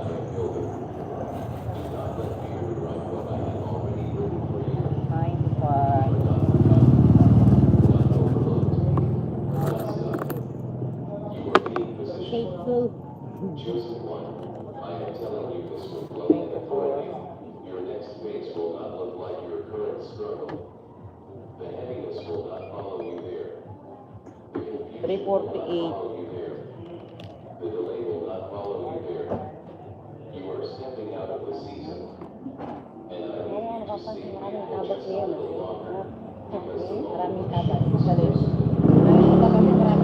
Faithful. Chosen one, I am telling you this will dwell in the you. Your next phase will not look like your current struggle. The heaviness will not follow you there. The confusion will not 348. follow you there. The delay will not follow you there. You are stepping out of the season. And I need you to see just a little longer. Because the Maraming tabat. Galing. Maraming tabat.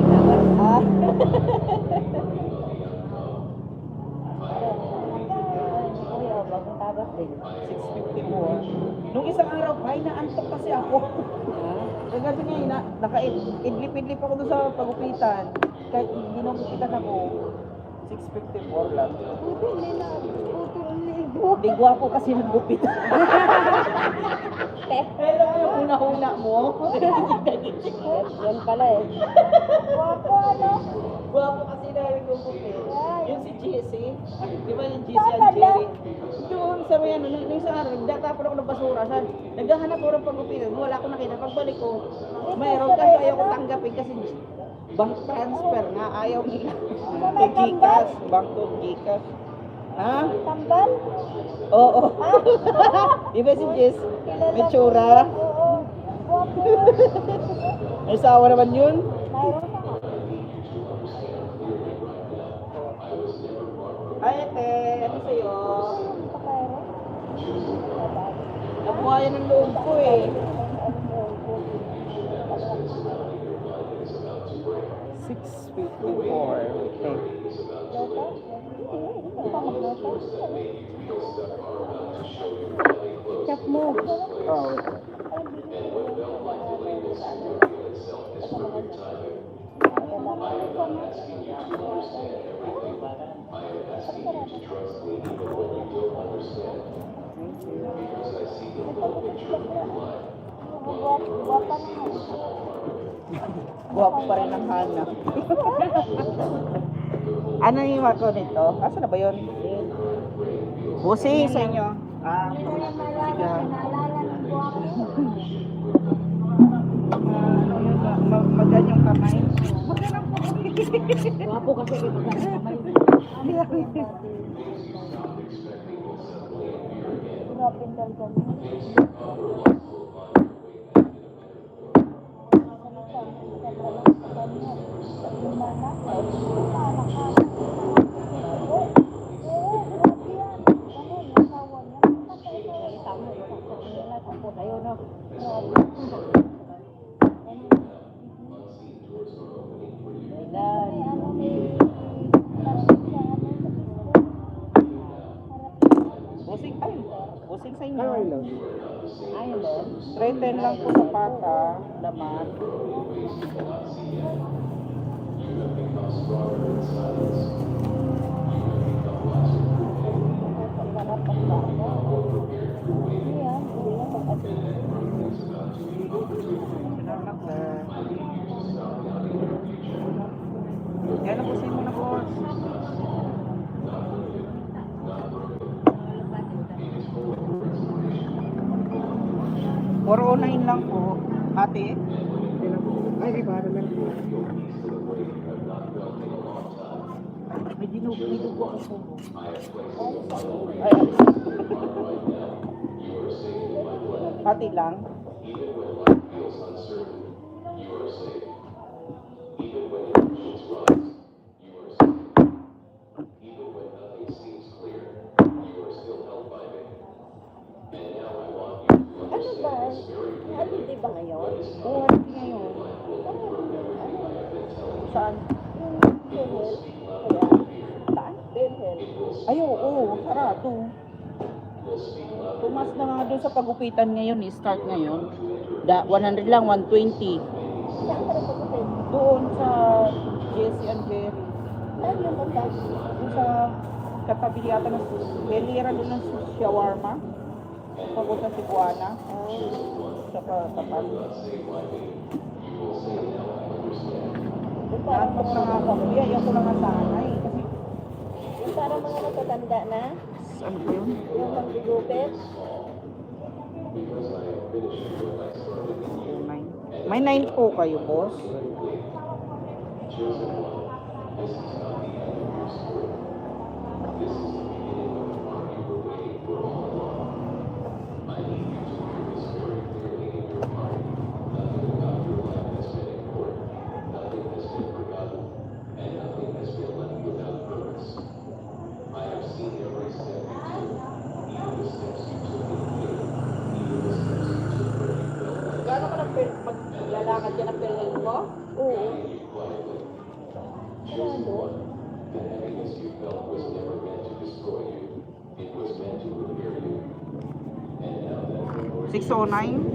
Ah. Uy, oh, bagong tabat din. 654. Nung isang araw, ay naantok kasi ako. Kagabi ngayon, naka-idlip-idlip ako doon sa pagupitan. Kahit ginugupitan ako, 654 lang. Buti nila. Buti uligo. Di gwapo kasi nagupit. Hello, yung una-una mo. Yan pala eh. Wapo ano? Gwapo kasi na nagugupit. Yung si GC, di ba yung GC Saan and banda? Jerry? Doon sa may ano, nung isang araw, nagtatapon ako ng basura. Naghahanap ako ng pagupitan. Wala akong nakita. Pagbalik ko, mayroon kasi ayaw ko tanggapin kasi bank transfer nga. Ayaw nila. may Gcash. Bank to Gcash. Ha? Tambal? Oo. Di ba si Jess? May tsura. Oo. Wapo. May sawa naman yun. Mayroon pa nga. Ay, ate. Ano sa'yo? Pa mayroon? Nabuhayan ng loob ko eh. 654. Okay. Chap mo. Oh. Guwapa naman. Guwapo pa rin ang Hana. Ano yung mako nito? Asa na ba yun? Busi sa inyo. Ah, Hindi ko na maalala. Naalala ng guwapo. ano yun? Magan yung kamay. Guwapo kasi ito ka naman. Pinapindal kami. Busing, ay, busing sa inyo. Ayaw ba? 310 lang po sa pata, laman. Salamat na. Yan ang busing mo na, boss. 409 lang po, ate. Ay, di ba? Naman po. May dinugo ako po. Ay, ate lang. Ano ba? Holiday ba ngayon? Oo, ngayon. Saan? Yung Behel. Kaya, saan? Behel. Ay, oo, sarado. Tumas na nga doon sa pagupitan ngayon, start ngayon. 100 lang, 120. Saan ka nagpapatid? Doon sa Jesse and Jerry. Saan yung banda? Doon sa katabi yata ng Belira doon ng shawarma. Pagod sa Cebuana. Sa tapat. Naantok na nga ako. Kuya, ayaw ko na nga sana eh. Kasi, Yung parang mga natatanda na, ano ba yun? yung manggugupit. May 9 po kayo, boss. Gano'n ka maglalakad ka ng period mo? Oo. Sarado. The heaviness you felt was never meant to destroy you. It was meant to repair you. And now that 609.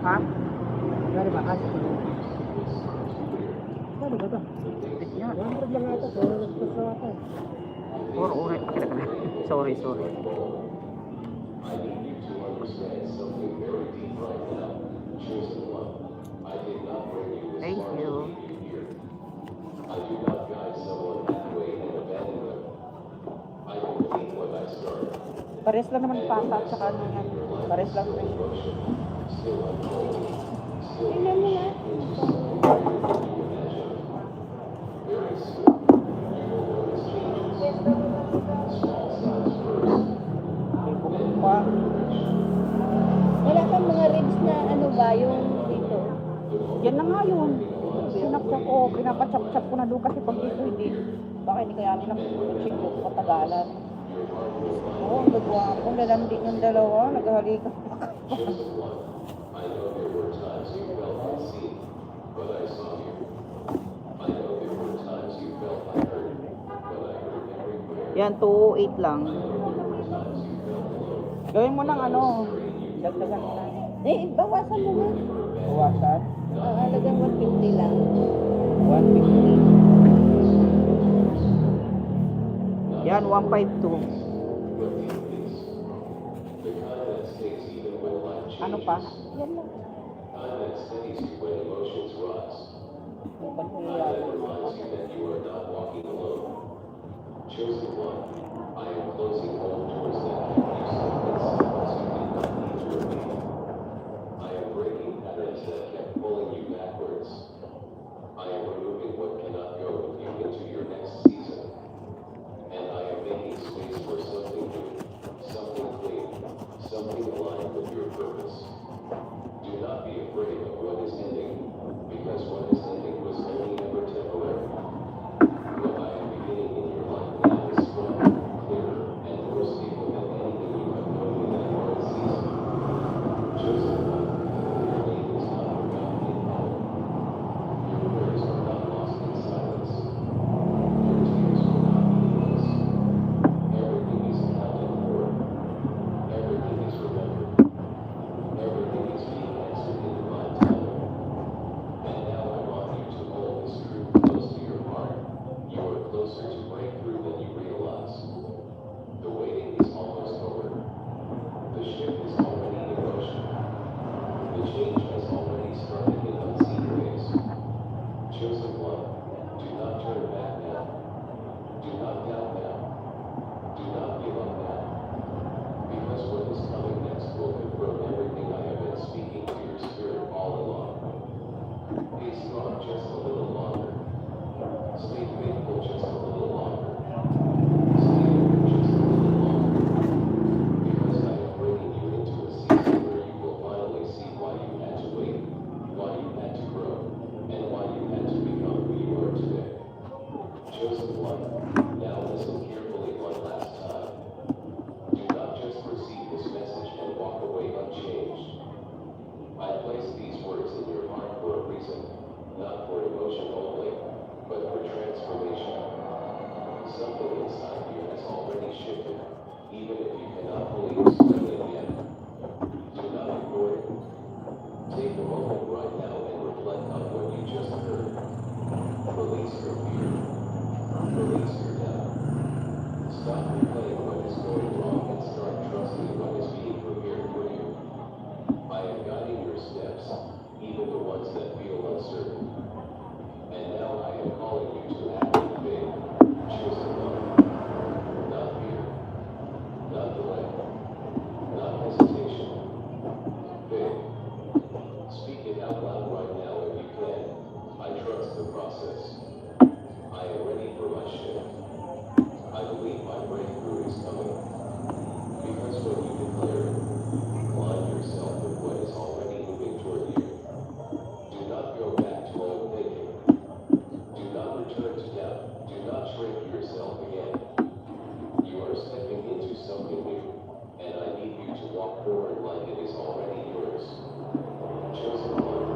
Ha? Gano'n ba? Kasi. Ano ba ito? Yan. 100 lang ata. So, nagpasawata. Puro ulit. Pakita ka na. Sorry. I need you to understand something very deep right now. Chosen one, I did not bring you this Thank far you. to leave you here. I do not guide someone halfway and abandon them. I complete what I start. Pares lang naman pata at saka ano yan. Pares lang rin. Still unfolding. Still Tingnan mo nga. into something greater than you imagined. Very soon, you will notice changes. Small signs first. May bukod pa. Wala kang mga ribs na ano ba, yung dito. Yan na nga yun. Sinapsap ko. Pinapachap-chap ko na doon kasi pag dito hindi. Baka hindi kaya nila check ko patagalan. Oo, ang gagwapo. Lalandi ng dalawa. Naghahalikan pa. I know there were times you felt unseen, but I saw you. I know there were times you felt unheard, but I heard everywhere. Yan, 208 lang. Gawin mo ng ano. Dagdagan mo na. Eh, bawasan mo nga. Bawasan. Halagang 150 lang. 150. Yan, 152. Ano pa? Yan lang. Time that steadies you when emotions rise. Pagkiyari. Reminds you that you are not walking alone. Chosen one, I am closing all doors that kept you stuck in silence you did not need to repeat. I am breaking patterns that kept pulling you backwards. I am removing what cannot go with you into your next season. And I am making space for something new, something clean, something aligned with your purpose. Do not be afraid of what is ending, because what is ending was only ever temporary. What I am beginning in your life now is stronger, clearer, and more stable than anything you have known in that hard season. Chosen one, your name is not forgotten in power. Your prayers are not lost in silence. Your tears are not meaningless. Everything is accounted for. Everything is remembered. Everything is being answered in divine timing. And now I want you to hold this truth close to your heart. You are closer to breakthrough than you realize. The waiting is almost over. The shift is already in motion. The change has already started in unseen ways. Chosen one, do not turn back now. Do not doubt now. Do not give up now. Because what is coming next will confirm everything I have been speaking to your spirit all along. Be strong just a little longer. Stay faithful just a little longer. Stay open just a little longer. Because I am bringing you into a season where you will finally see why you had to wait, why you had to grow, and why you had to become who you are today. Chosen one, now listen carefully one last time. Do not just receive this message and walk away unchanged. I place these words in your heart for a reason, not for emotion only, but for transformation. Something inside you has already shifted, even if you cannot fully explain it yet. Do not ignore it. Take a moment right now and reflect on what you just heard. Release your fear. Release your doubt. Stop replaying what is going wrong and start trusting what is being prepared for you. steps, even the ones that feel uncertain. And now I am calling you to act in faith. Choose one. Not fear, not delay, not hesitation. Faith. Speak it out loud right now if you can. I trust the process. I am ready for my shift. I believe my breakthrough is coming. Because when you declare it, you align yourself with what is already moving toward you. Do not go back to old thinking. Do not return to doubt. Do not shrink yourself again. You are stepping into something new, and I need you to walk forward like it is already yours. Chosen one,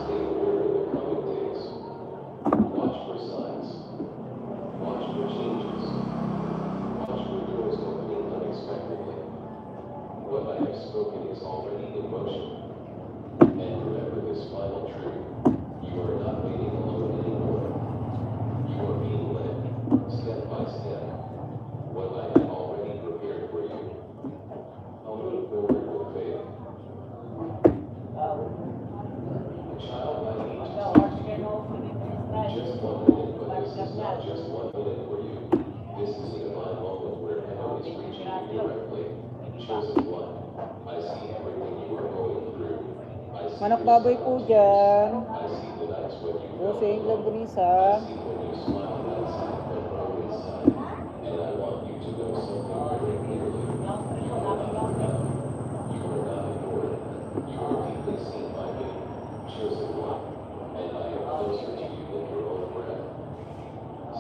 stay aware in the coming days. Watch for signs. Watch for changes. Watch for doors opening unexpectedly. What I have spoken is already in motion. And remember this final truth. You are not waiting alone anymore. You are being led, step by step. What I have already prepared for you. I'll move forward with faith. Child, I need to talk to you. Just 1 minute, but this is not just 1 minute for you. This is a divine moment where heaven is reaching you directly. Chosen one. I see everything you are going through. I see Manok your baboy po struggles. dyan. I see the nights when you Rosing felt alone. Labrisa. I see when you smile outside but grow inside. And I want you to know something very clearly. You are not forgotten. You are not ignored. You are deeply seen by me. Chosen one. And I am closer to you than your own breath.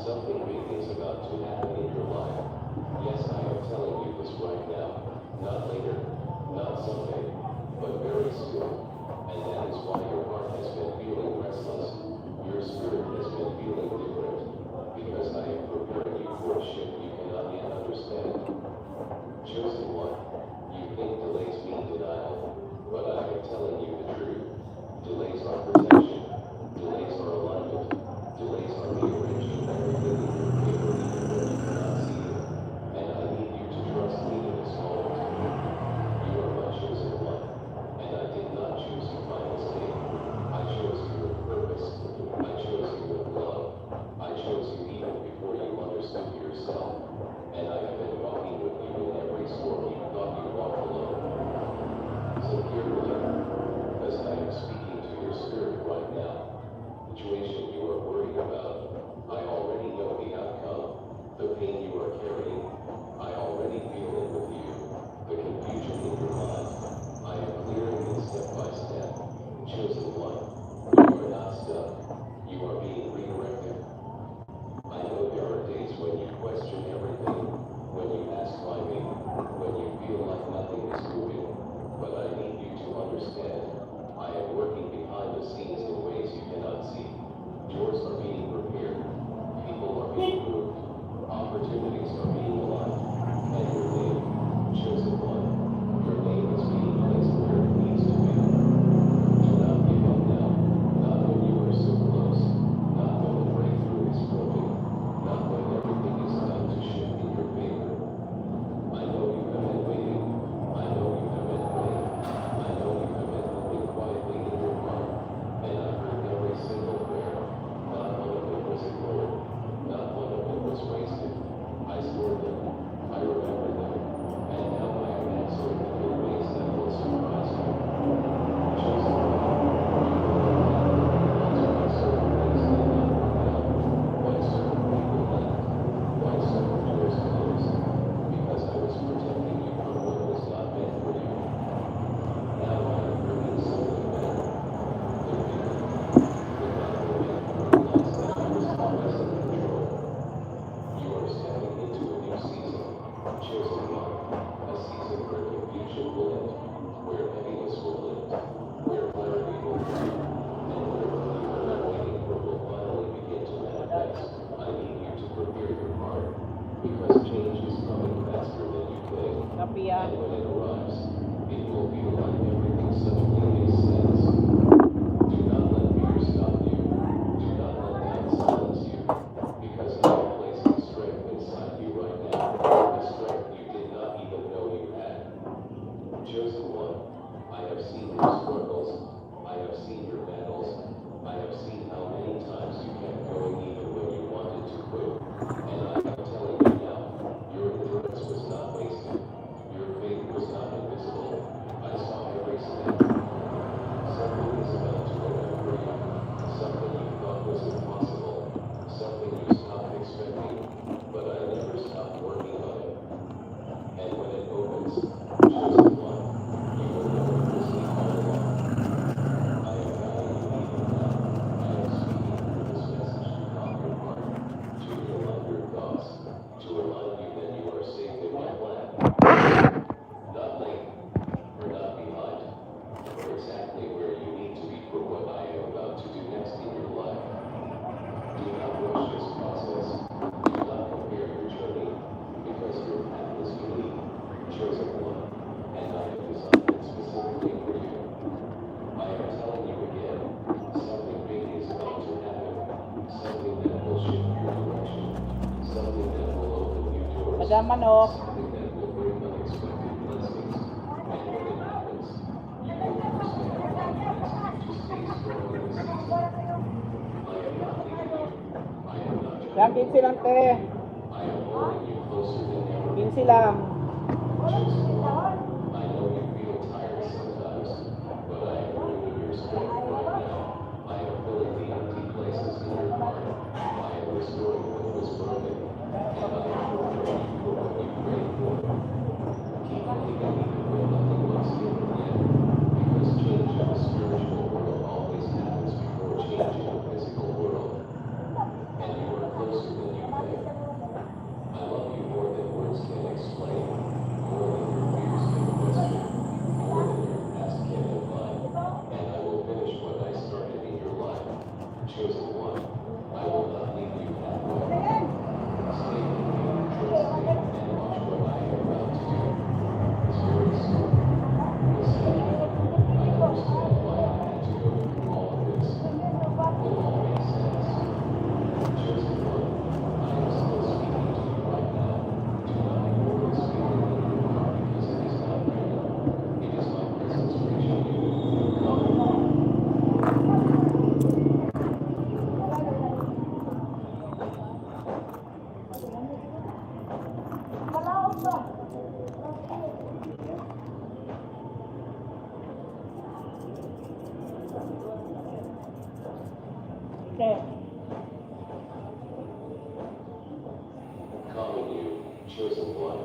Something big is about to happen in your life. Yes, I am telling you this right now. Not later, not someday, but very soon. And that is why your heart has been feeling restless. Your spirit has been feeling different. Because I am preparing you for a shift you cannot yet understand. Chosen one, you think delays mean denial, but I am telling you the truth. Delays are protection. Delays are alignment. Delays are rearranging everything in your favor even when you cannot see it. And I need you to trust me in this moment. You are my chosen one, and I did not choose you by mistake. I chose you with purpose. I chose you with love. I chose you even before you understood yourself. And I have been walking with you in every storm you thought you walked alone. So hear me, because I am speaking to your spirit right now. The situation you are worried about, I already know the outcome. The pain you are carrying, I already feel it with you. The confusion in your mind, I am clearing it step by step. Chosen one, you are not stuck. You are being redirected. I know there are days when you question everything, when you ask why me, when you feel like nothing is moving. But I need you to understand, I am working behind the scenes in ways you cannot see. Doors are being prepared, people are being moved, opportunities are being aligned, and your name, chosen one, your name is being placed where it needs to be. Do not give up now, not when you are so close, not when the breakthrough is broken, not when everything is about to shift in your favor. I know you have been waiting. I know you have been praying. I know you have been hoping quietly in your heart. And I heard every single prayer. Not one of them was ignored. Not one of them was wasted. I stored them. I remember them. And now I am answering them in ways that will surprise you. Chosen one, you will not why certain things did not work out. Why certain people left. Why certain doors closed. Because I was protecting you from what was not meant for you. Now I am bringing something better. The fear, the not moving, realize that I was always in control. You are stepping into a new season, chosen one, a season where confusion will end, where heaviness will lift, where clarity will come, and where what you have been waiting for will finally begin to manifest. I need you to prepare your heart, because change is coming faster than you think. Kapia. And when it arrives, it will feel like everything suddenly makes sense. Do not let fear stop you. Do not let doubt silence you. Because I am placing strength inside you right now. The strength you did not even know you had. Chosen one, I have seen your struggles, Madam Manok. Yan, 15 lang, te. 15 lang. Okay. Calling you, chosen one,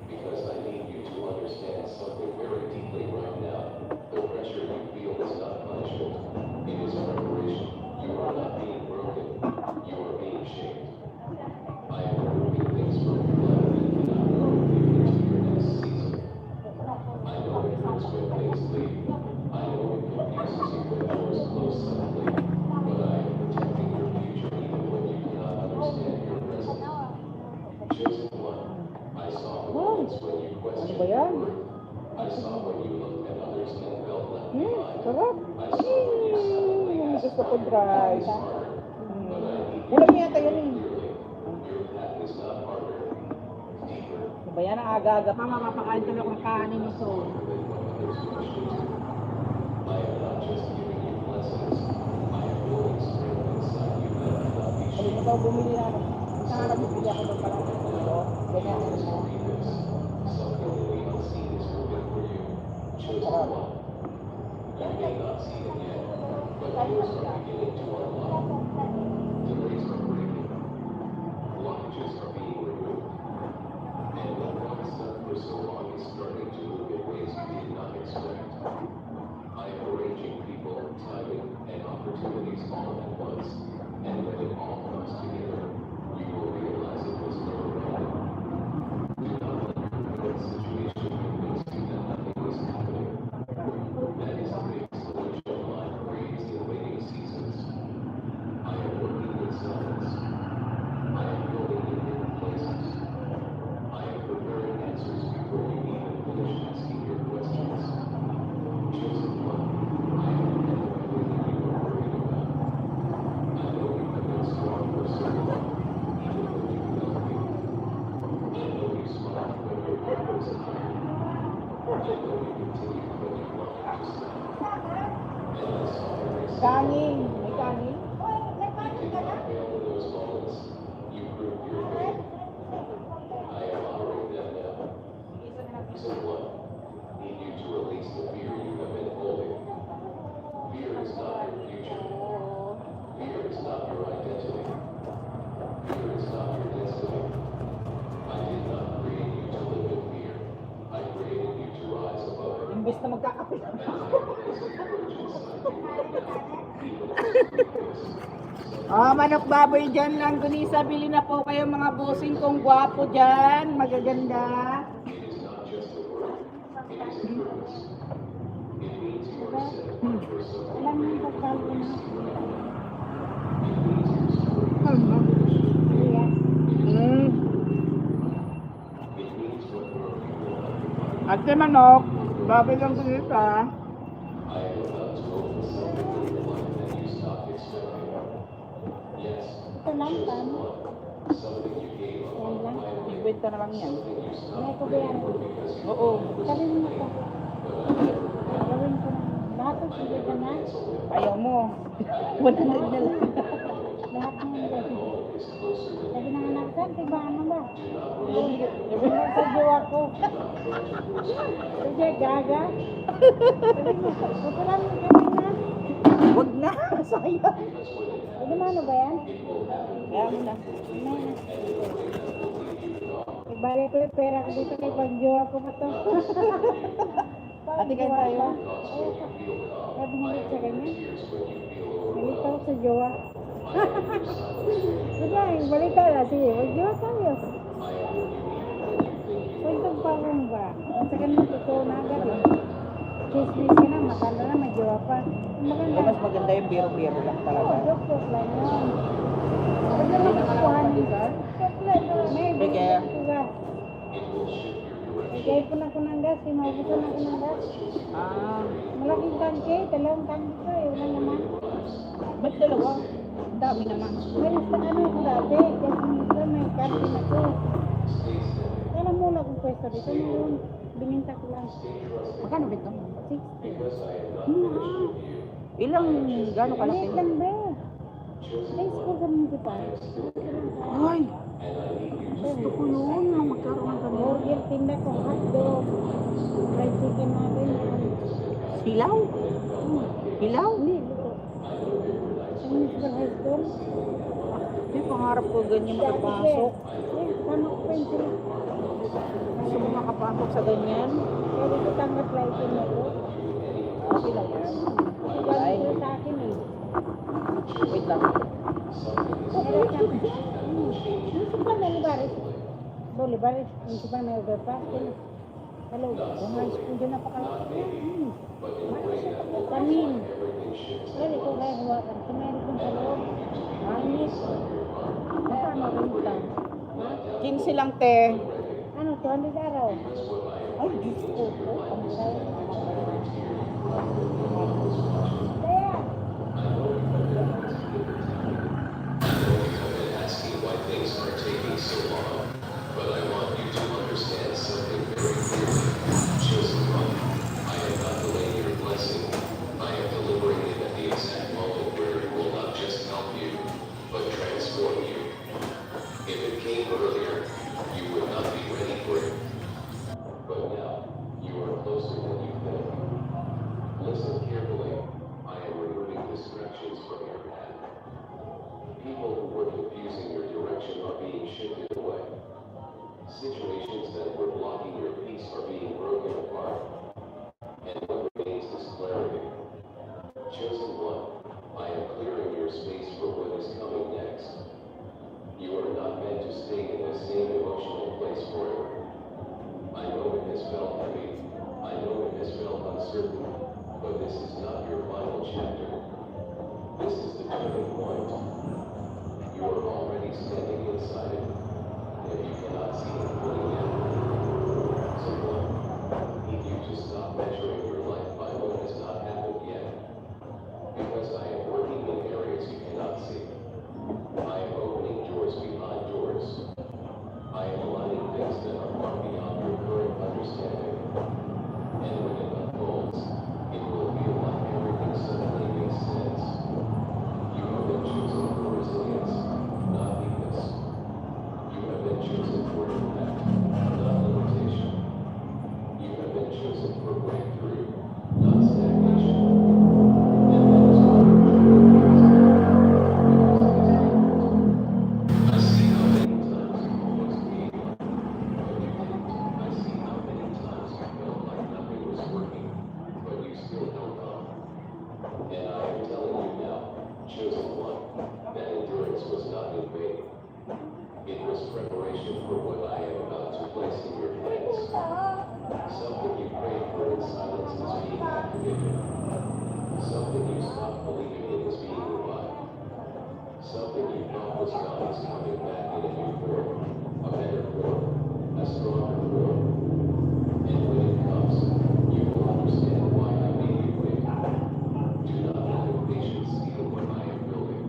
because I need you to understand something very deeply right now. The pressure you feel is not punishment. It is preparation. You are not being broken. You are being shaped. I am removing things from your life that cannot go with you into your next season. I know it hurts when things leave. I know it confuses you when doors close suddenly. But I am protecting your future even when you cannot understand your present. Chosen one, I saw the moments when you questioned Ano ba yan? your worth. I saw when you looked at others and felt left behind. Sarap. I saw when you silently asked Gusto ko how dry. you is harder. But I need you Ulam to yata yun know eh. clearly. Your path is not harder. Deeper. Ano ba yan? Ang aga-aga pa. Mama, mapakain tuloy akong kanin nito. I am not just giving you blessings. I am building strength inside you that cannot be Sabi mo shaken. daw bumili na. Sa harap bibili ako ng parang ito. Ganyan na Just mo. read this. Something in the unseen is moving for you. Chosen one. You may not see it yet, but doors are beginning to unlock. Delays are breaking. Blockages are being removed. And what was stuck for so long is starting to move in ways you did not expect. I am arranging people, timing, and opportunities all at once. And when it all comes together, you will realize it was never random. Do not let your current situation convince you that nothing is happening. That is the biggest illusion life creates in waiting seasons. I am working in silence. I am building in hidden places. I am preparing answers before you even finish asking your questions. Chosen one, I am ahead of everything you are worried about. I know you have been strong for so long, even when you felt weak. I know you smiled when your heart was tired. I know you continued when you wanted to stop. And I saw every single Kanin. May kanin. you did not fail in those moments. You proved your faith. I am honoring them now. So what? Need you to release the fear you have been holding. Fear is not your future. Fear is not your identity. Fear is not your destiny. I did not create you to live in fear. I created you to rise above it. Imbes na magkakape. And I am placing courage inside you right now. Even as you breathe this. Manok baboy dyan lang. Tunisa, bili na po kayo mga bossing kong gwapo dyan. Magaganda. It is not just a word. It is a purpose. It means you are set apart for something Alam mo, greater pagkal than ko what you na. see right now. It means your story is Ano? not finished. Iya. It means what work you will have to find. Ate Manok, baboy lang tunisa. I am about to open something in your life that you stopped expecting. Yes, Ito lang, chosen tama. one. Yan lang. Ibenta na lang yan. May ko ba yan? Oo. Sabi mo ko. Gawin ko na. Lahat ng sige ka na. Ayaw mo. 100 na lang. Lahat ng gawin. Sabi na anak, sir, diba ano ba? Wala sa jowa ko. Sige, gaga. Sabi mo, putulan mo kami na. Wag na. Sayang. Sabi mo, ano ba yan? Kaya mo na. May na. Ibalik ko yung pera ko dito kay pag-jowa ko pa to. Ate, kain tayo. Sabi nga sa kanya. Balita ko sa jowa. Diba, yung balita na. Sige, mag-jowa tayo. Kwentong pawang ba? Sa kanila totoo na agad eh. Chismis ka na, matanda na, may jowa pa. Maganda. Mas maganda yung biro-biro lang Oo, talaga. joke lang yun. Huwag na magkukuhanin ka. May Sige. gas. Nagay po na ko ng gas, maubusan na ko ng gas. Ah, Malaking tangke, dalawang tangke ko, wala naman. ba't dalawa? Ang dami naman. May sa ano ko dati, kasi minsan may kantin ako. Kaya muna kong pwesto dito, mayroon, bininta ko lang. Magkano bito? 60. Ilang, gano'ng kalaki? Maliit lang ba? High school kami di ba? Ay, gusto ko yun. Nung magkaroon ng ganun. Burger, tinda ko, hotdog, fried chicken natin. Hilaw? Hilaw? Hindi, luto. Sa municipal high school. May pangarap ko ganyan makapasok. Sama ko pa yung sila. Gusto ko makapasok sa ganyan. Pwede ko tanggap lighting mo ko. Okay lang yan. Ay, ko sa akin eh. Wait lang. Meron sa akin. Municipal na Libares. Libares, municipal na overpass. Hello, kung high school dyan napakalaki. Tanin. Pwede ko kaya hawakan. Kumain kong sa loob. Mangis. Kasama rin lang. Ha? 15 lang, te. Ano, 200 araw? Ay, Diyos ko. Ang sayo. Kaya, Listen carefully. I am removing distractions from your path. People who were confusing your direction are being shifted away. Situations that were blocking your peace are being broken apart. And what remains is clarity. Chosen one, I am clearing your space for what is coming next. You are not meant to stay in the same emotional place forever. I know it has felt heavy. I know it has felt uncertain. But this is not your final chapter. This is the turning point. You are already standing inside it, and you cannot see it fully yet. So one, need you to stop measuring your life by what has not happened yet. Because I am working in areas you cannot see. I am opening doors behind doors. I am aligning things that are far beyond your current understanding. And when it unfolds, it will feel like everything suddenly makes sense. You have been chosen for resilience, not weakness. You have been chosen for impact, not limitation. You have been chosen for breakthrough, not stagnation. And that is why your I see how many times you almost gave up, but you didn't. I see how many times you felt like nothing was working, but you still held on. And I am telling you now, chosen one, that endurance was not in vain. It was preparation for what I am about to place in your hands. Something you prayed for in silence is being activated. Something you stopped believing in is being revived. Something you thought was gone is coming back in a new form, a better form, a stronger form. And when it comes, you will understand why I made you wait. Do not let impatience steal what I am building.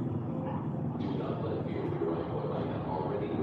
Do not let fear rewrite what I have already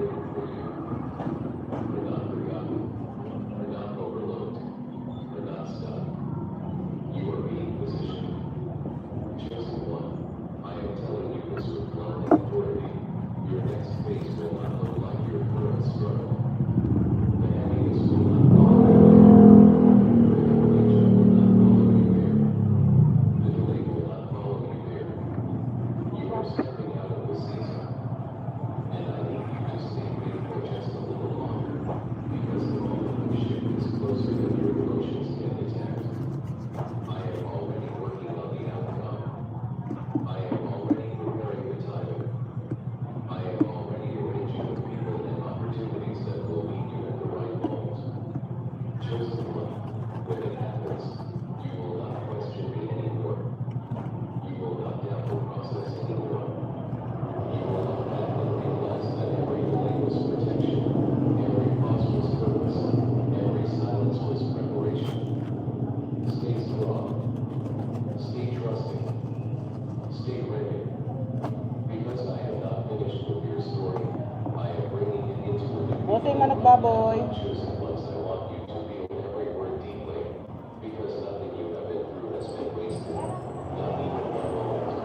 Boy. chosen ones that want you to feel every word deeply, because nothing you have been through has been wasted, not even one moment.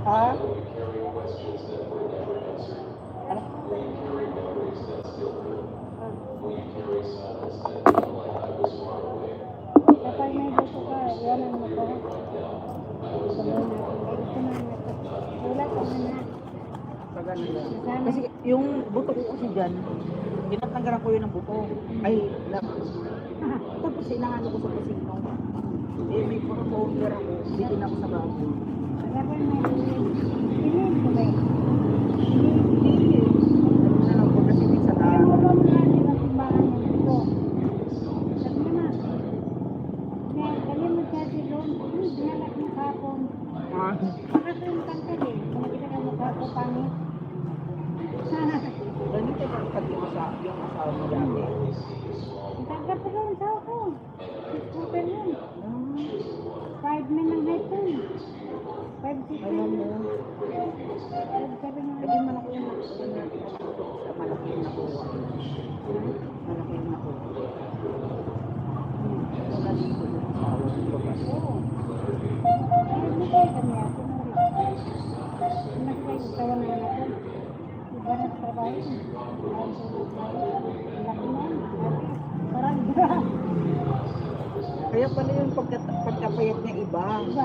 Ha? Will you carry questions that were never answered? Ano? Will you carry memories that still hurt? Will you carry silence that felt like I was far away? Kapag may gusto ka, iwanan mo ko. Right now, I was Ito never muna. far Ay, away. ito muna. Sulat ka na. Pag ano lang. Kasi yung buto ko kasi dyan, tinatanggalan ko yun ng buto. Ay, tapos sinangano ko sa kusino. Eh, may folder ako, bitin ako sa baboy. Kapag may pinil ko ba? Ano na lang po kasi minsan Kaya mo ba mga nakatimbangan ng ito? Sabi na na. Kaya kami magkasi doon. Dinalak mo kapon. Makakalimutan ka din. Kung nakita ka mukha ko pangit. ganito ka pag yung asawa mo dati. Tagka pa doon sa ako. Scooter yun. 5 men ang height doon. 5'6" Alam mo, Sabi nga, hindi malaki yung malaki yung nakuha. Malaki yung nakuha. Wala dito yung asawa ng babae. oo. Ay, nagkaya kami ako na rin. Nagkaya tawa na lang ako. Iba na sa trabaho. Laki na. Parang Kaya pala yung pagkapayat niya iba. iba. Kasi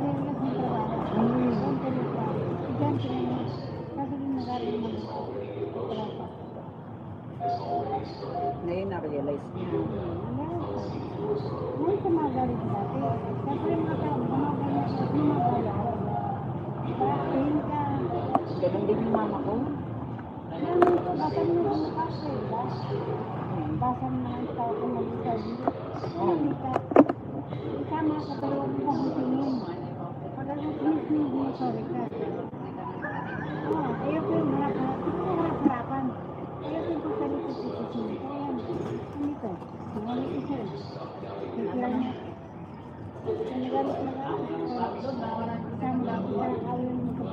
wala sa trabaho. Doon ko nito. Diyan sila. Kasi yung nagaling mo. Trabaho. Ngayon na-realize niya. May sumagalit dati. Siyempre mga tao, gumagalit sa sumagalit. Bakit ka? Ganun din yung mama ko. Ano ito? Basta mo na bumukasa eh, ba? Basta mo na ang tao ko mag-sabi. Ano ka? Isama ka pero huwag mo akong tingin. Pag ako tinis mo, sorry ka. Ayaw ko yung harap-harapan. Ayaw ko yung pagsalit-salit. Kaya yan. Ano ito? Singalit ko siya. Kaya niya. Nagalit na ka. Isama ka. Ayaw mo ka.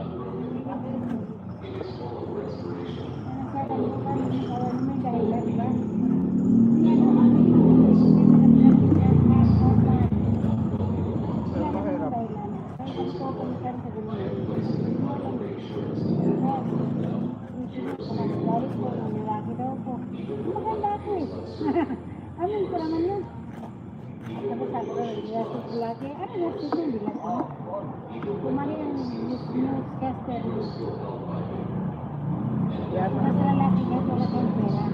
Amin ko naman yun. Tapos sabi ko, naglasip lagi. Ano naglasip yun? Bilang ko. Kumari ang newscaster. Kaya Mga sa lalaki niya, wala kang pera.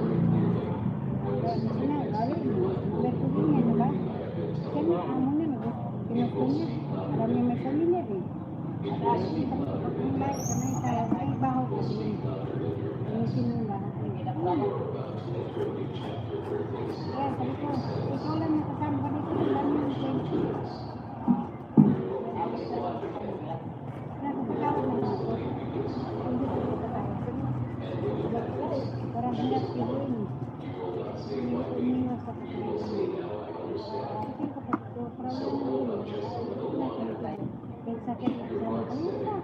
Kasi na, galing. Berto din niya, diba? Kasi na, amo na, pinusto niya. Alam niya may pamilya din. At asin, pag yung lahat, sanay tayo, ay baho ko din. Ayusin mo lang. Kaya, sabi ko, ikaw lang yung kasama ka dito, wala niyo yung kwento. Nakapagkawad na ako. Hindi ko dito tayo. Parang hirap piluin. Iniwas sa kapatid. Kasi kapag ko, parang may sakit na kasama ko. Yun ka.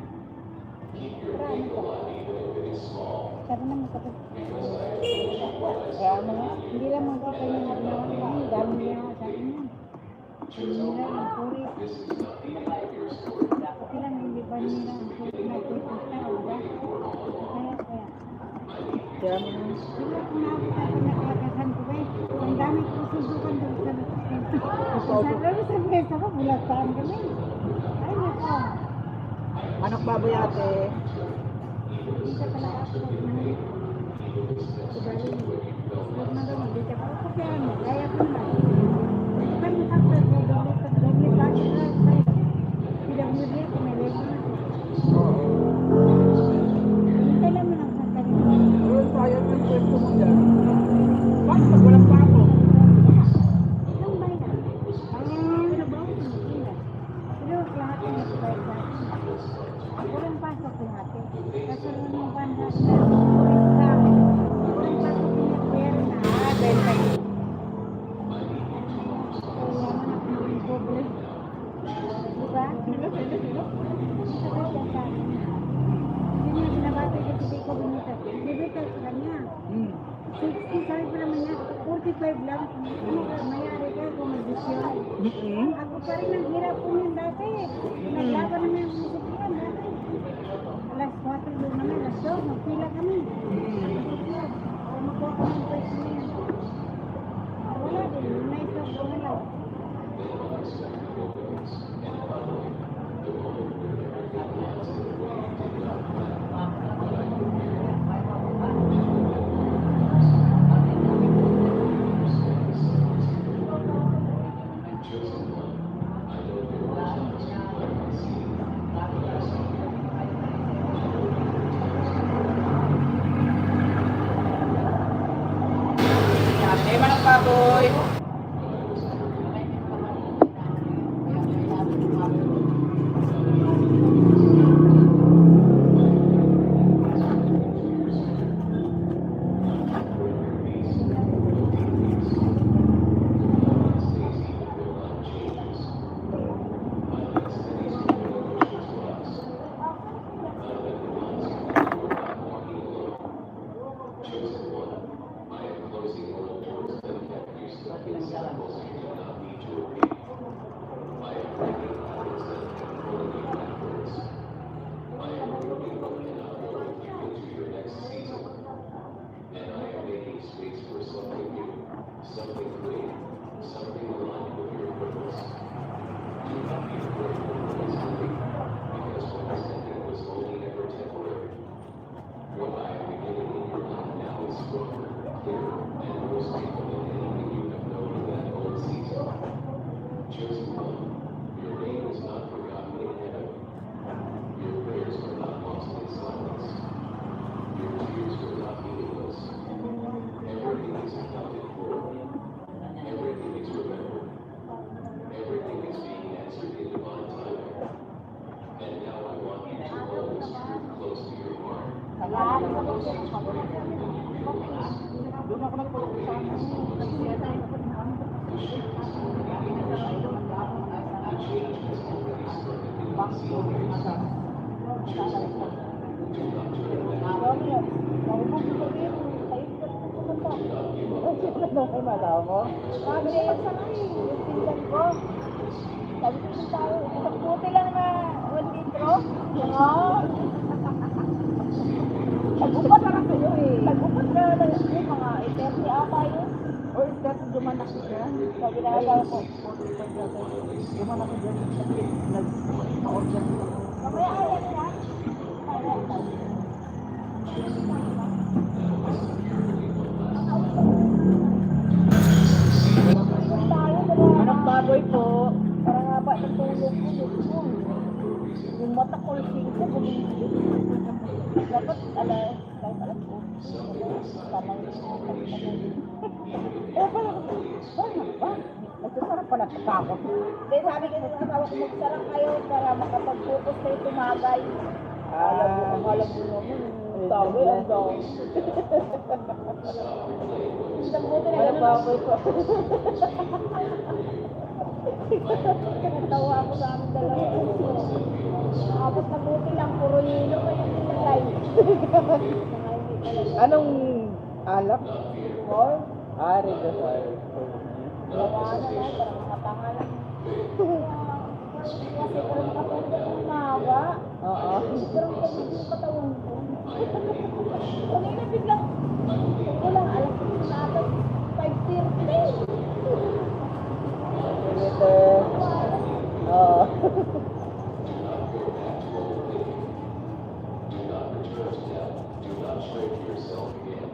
Parang ko. Sabi naman kapag kaya ano nga, hindi lang magkita niya nagnawa niya. Dami niya sa akin yan. Hindi lang ang puri. Pati lang hindi ba nila ang puri na puri tao ba? Kaya. Kaya mo nung Hindi ako nakakakasan ko ba eh. Ang dami ko susukan doon sa sa mesa ko, bulataan kami. Ay, nako. anak baboy ate. Hindi ka pala ako. Ibali mo. Huwag na daw, hindi ka pa. Kaya mo, kaya ko naman. Kan makapag ko doon sa dami ba? PWD ako may lego na. Hintay lang mo lang sa kanila. Yun, sayang yung kwento mo dyan. Bakit pag walang pako? Ilang bay na? Pero ba ako sumikila? Pero lahat ng nagbayad sa akin. Walang pasok lahat eh. Kasi yung banda sa walang pasok niya pero na. Dahil kayo. 25 lang. Mayari ka kung mag-desyon. Mm-mm. Ako pa rin ang hirap po yun dati. Naglaban namin ang sasakyan dati. Alas 4 doon namin, alas 2, magpila kami. O makuha kami ng pwesto na yan. Wala din, na-stop ko na lang. Tema ng baboy. Ay, malaw mo? Sabi niya yun sa akin, yung pinsan ko. Sabi ko sa tayo, isang puti lang na 1 litro. Oo. Tag-upat na lang kayo eh. Tag-upat na lang yung mga 30 ata yun. Or 30 dumanak siya. Sabi na ako ko, 45 yata. Dumanak siya dyan. Nag-order siya. Mamaya ayan niya. Anong baboy po? Parang nga ba natulog ko. Yung mata ko, singko, bumibili. Dapat, kahit alam ko. Tama yung eh, parang ba? Nagsasarap pa nagkakakot. Hindi, sabi ko sa asawa ko, magsarap kayo para makapag-focus kayo tumagay. Alam mo naman, tawi, ang daw. Isang buti na Anong baboy po? natawa ako sa aming dalawa. Abot na buti lang, puro yelo pa yung nilagay. Anong alak? Or, Ari ka sorry. gawa na lang, parang matanga lang. Kasi parang kapunta ng mawa. Oo. Parang pagod yung katawan ko. Kanina biglang, walang alam ko na ata, 5:30. Ito. Oo. Do not return to death. Do not shrink yourself again.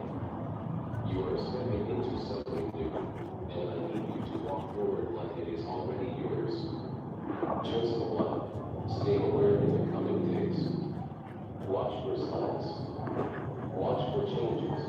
You are stepping into something new, and I need you to walk forward like it is already yours. Chosen one, stay aware in the coming days. Watch for signs. Watch for changes.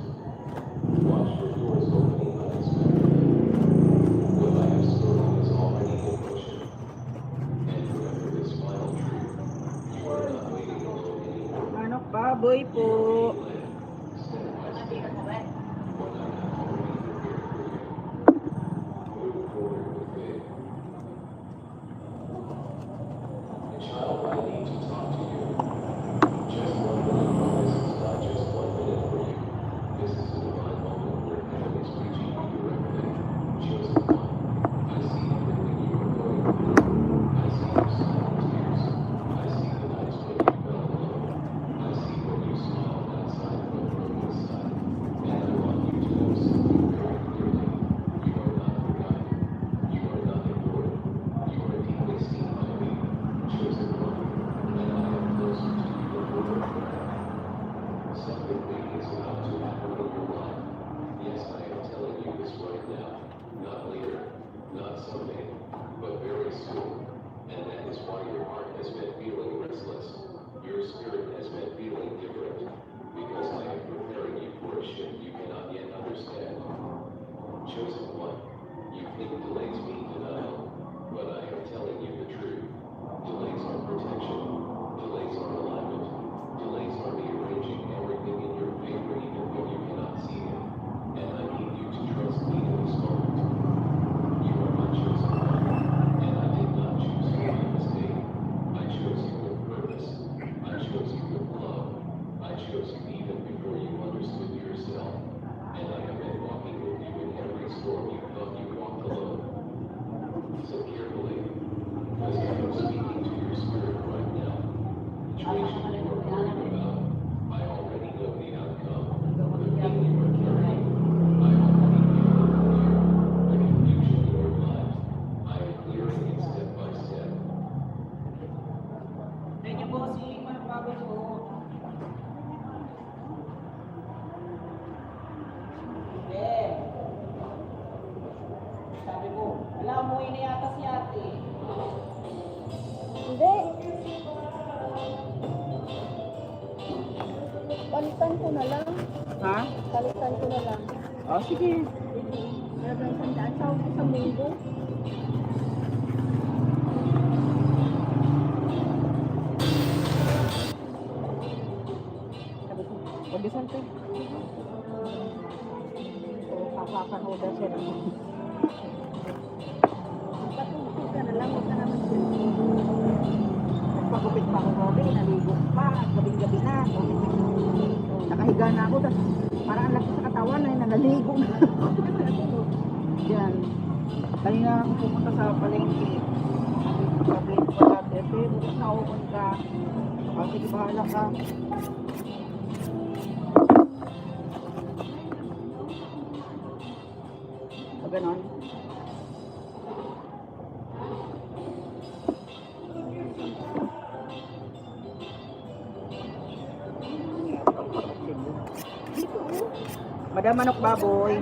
think delays mean denial, but I am telling you the truth. Delays are protection. Delays are alignment. Delays are rearranging everything in your favor even when you cannot see it. And I need you to trust me in this moment. You are my chosen one, and I did not choose you by mistake. I chose you with purpose. I chose you with love. I chose you even before you understood yourself. And I have been walking with you in every storm you thought you walked alone. So carefully, because I am speaking to your spirit right now. The situation you are worried about, I already know the outcome. The pain you are carrying, I already feel it from you. The confusion in your mind, I am clearing it step by step. Thank you, bossing. Manok baboy po. Eh. Sabi ko, wala mo na yata si ate. Hindi. Palitan ko na lang. Ha? Palitan ko na lang. Oh, sige. Meron isang daan sa isang linggo. Sabi ko, pag-isang ko. So, papapanood na siya naman. Patungkol ka na lang, huwag ka naman siya. Nagpagupit pa ako gabi, naligo pa, gabing-gabi na. Nakahiga na ako, tapos parang ang laki sa katawan ay nalaligo na. Yan. Kanina ako pumunta sa palengke. Sabi ko pa dati, bukas na ukon ka. Sige, bahala ka. Ganon. Madam Manok Baboy.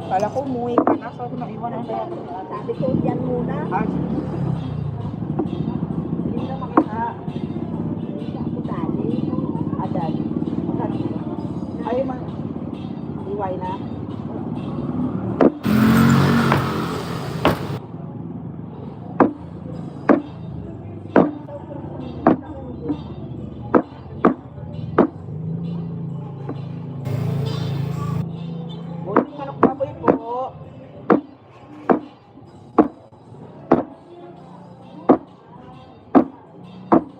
Kala ko umuwi ka na, so naiwan ang kaya. Sabi ko, yan muna. Ah, Hindi na makita. Hindi ako dali. adan. Ay, man. Iway na. Buti Manok Baboy po.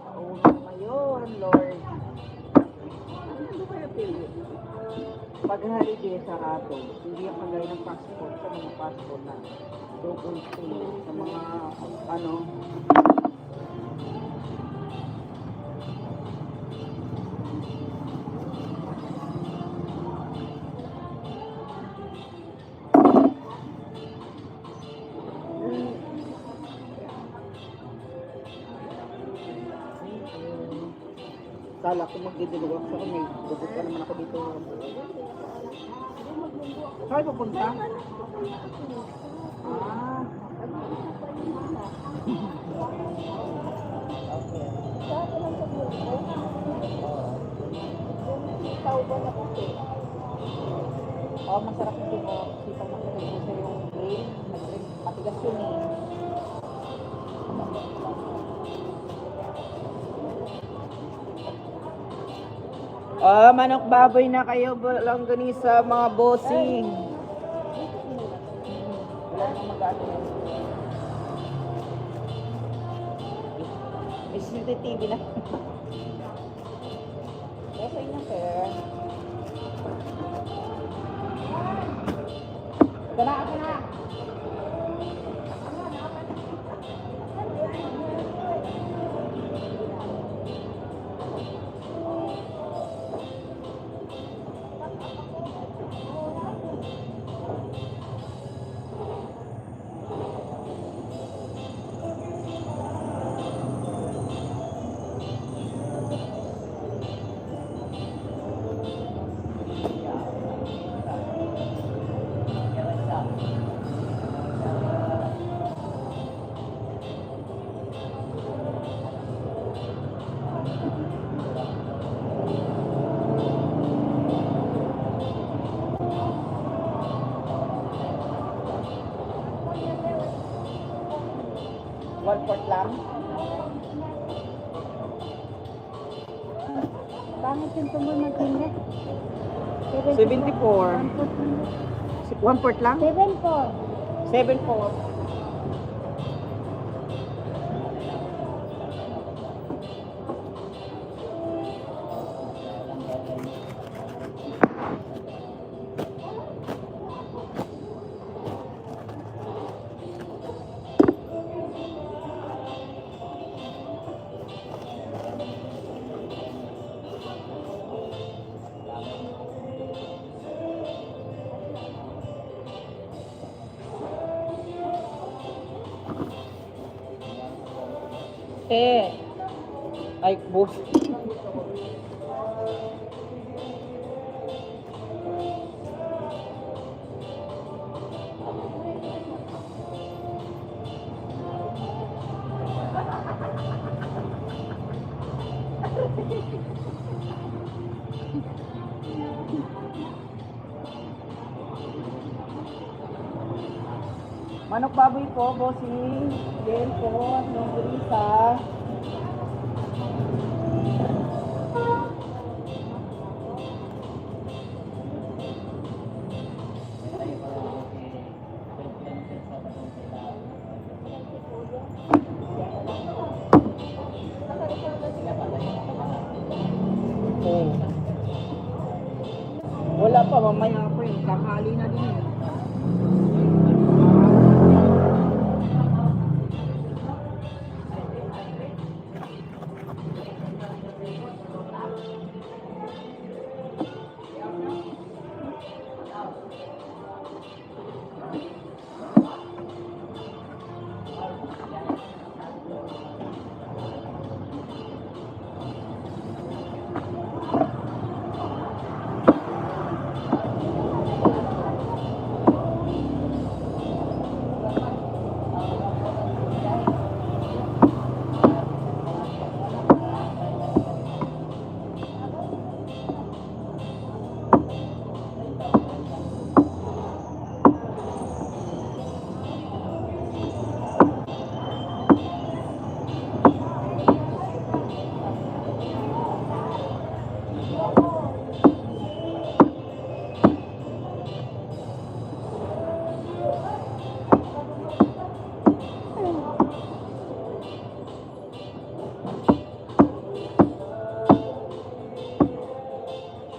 Pauwi naman yun, Lord. Ano kaya pili? Pag holiday sa atin, hindi ang kagaya ng passport sa mga passport na double stay sa mga ano. Kala ko magdidulog ako, may dugot pa naman ako dito. Saan pupunta? Ah. Tao ba na puti? Oh, masarap yung dito. Sipang masarap yung sa yung green. Matigas yun eh. Ah, Manok Baboy na kayo, langganisa, mga bossing. Wala nang mag-ano yan. May CCTV na. Kaya sa inyo, sir. Ako na. 1/4 lang. Bakit yung tumor mag-init? 74. 1/4 lang? 74. 7/4. Ay, boss. Manok baboy po, bossing. Then po, longganisa. Oh. Wala pa, mamaya po yun. Tanghali na din yun.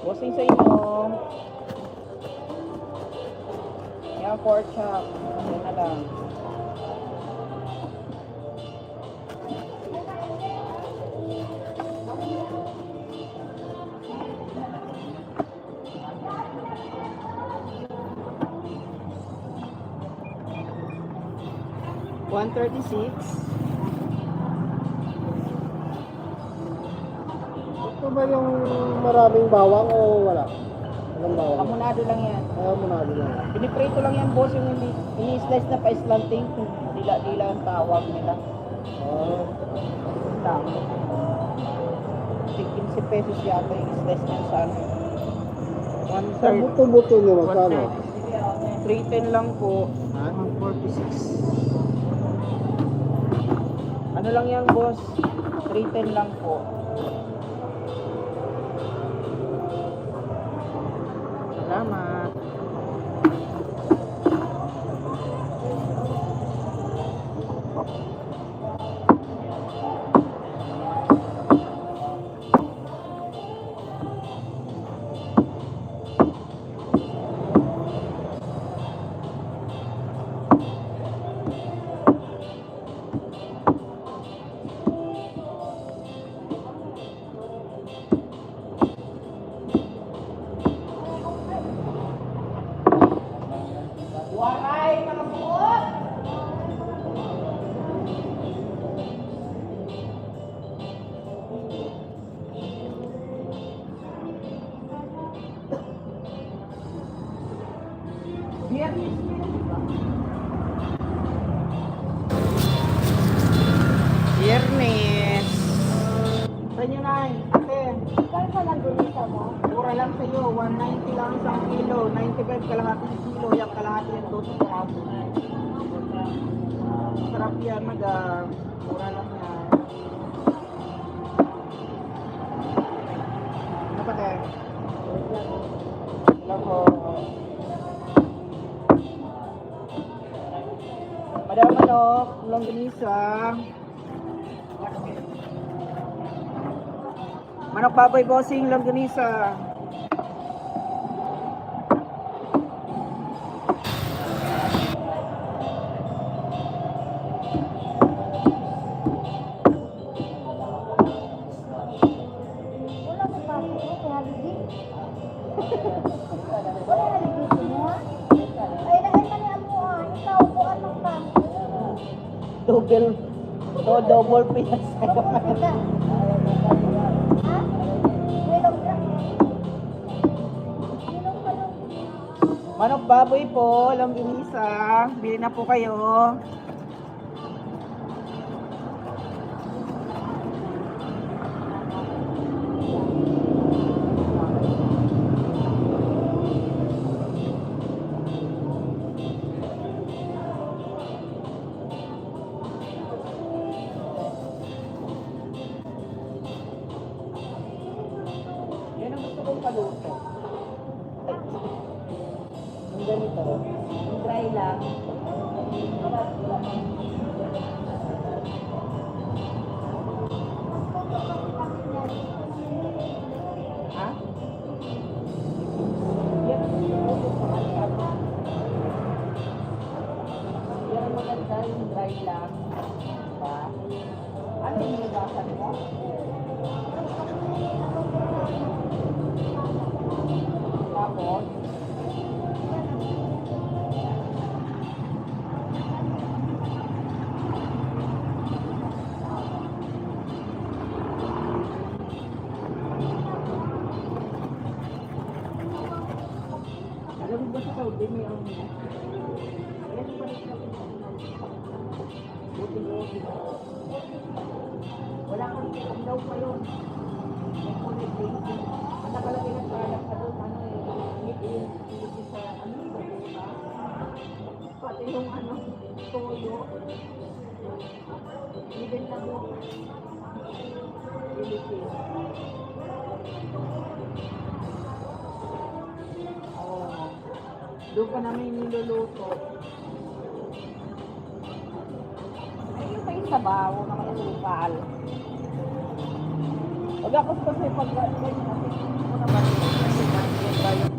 Bossing sa inyo. Yan, pork chop. Yan na lang. $136. Ito ba yung maraming bawang o wala? Walang bawang. Amunado lang yan. Ayaw mo na lang. Piniprito lang yan, boss, yung hindi ini-slice na pa islanting. Dila-dila ang tawag nila. Ah, Tama. 15 pesos yata yung slice niyan sa ano. sa buto-buto nyo, magkano? 310 lang po. Ha? 146. Ano lang yan, boss? 310 lang po. Salamat. Waray, mga buot! Biyernes. Biyernes. Sa inyo, Nay. Ate, Kaya ka lang gulita mo? mura lang sa iyo. 190 lang isang kilo. 95 kalahati ng kilo. Yung kalahati ng 12 peraso. Sarap tilapia, madam. Mura lang yan. Ano pa tayo? Hello po. Madam manok, longganisa. Manok baboy bossing, longganisa. Wala may pasok ko, kaya halidig. Wala halidig mo, ha? Ay, dahil manihan mo, ha? Ikaw, buwan ng pasok. Double pinas. Ha? Wilong ka. Wilong ka lang. Manok baboy po, longganisa. Bili na po kayo. Yan ang gusto kong paluto. Yung ganito. Yung dry lang. Ha? Yan ang gusto ko yung pangalaga. Yan ang maganda yung dry lang. Diba? Ano yung nilabasan mo? Tapos, alam mo ba sa Saudi may ang yan pa rin sa buti-buti. Wala kang daw pa yun. May kulit baking. Ang nakalagay ng product pa doon, ano eh, ngipin sa ano, sa pati yung ano, toyo. Even na doon. Philippines. Oh. Doon ka namin niluluto. Ay, yung pa yung sabaw na malasupal. Wag ako kasi pag ganyan kasi mo na ba kasi ganyan ba yung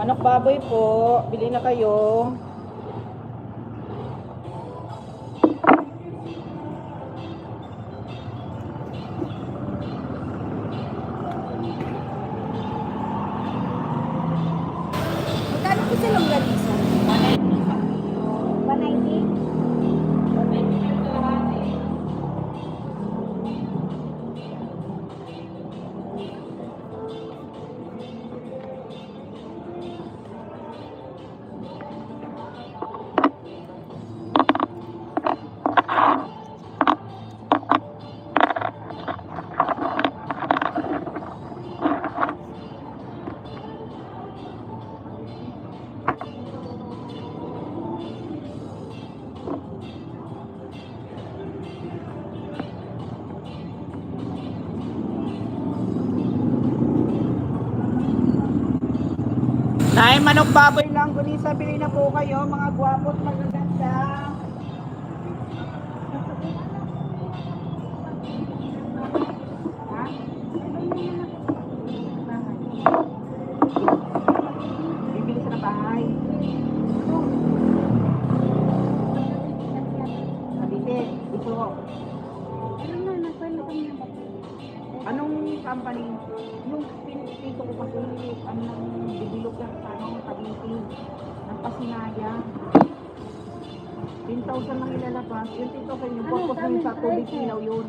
Manok baboy po, bili na kayo. Magkano po sa longganisa? 190? Nay, manok baboy lang, Gunisa, bili na po kayo, mga gwapo at magaganda. Ha? Bibili sa bahay. Cavite, ito. Anong company? Yung pinito ko kasi, anong develop lang sa anong Cavite, ng Pasinaya. 10,000 lang ilalabas. Yung 10,000 yung purpose mo yung sa tubig ilaw yun.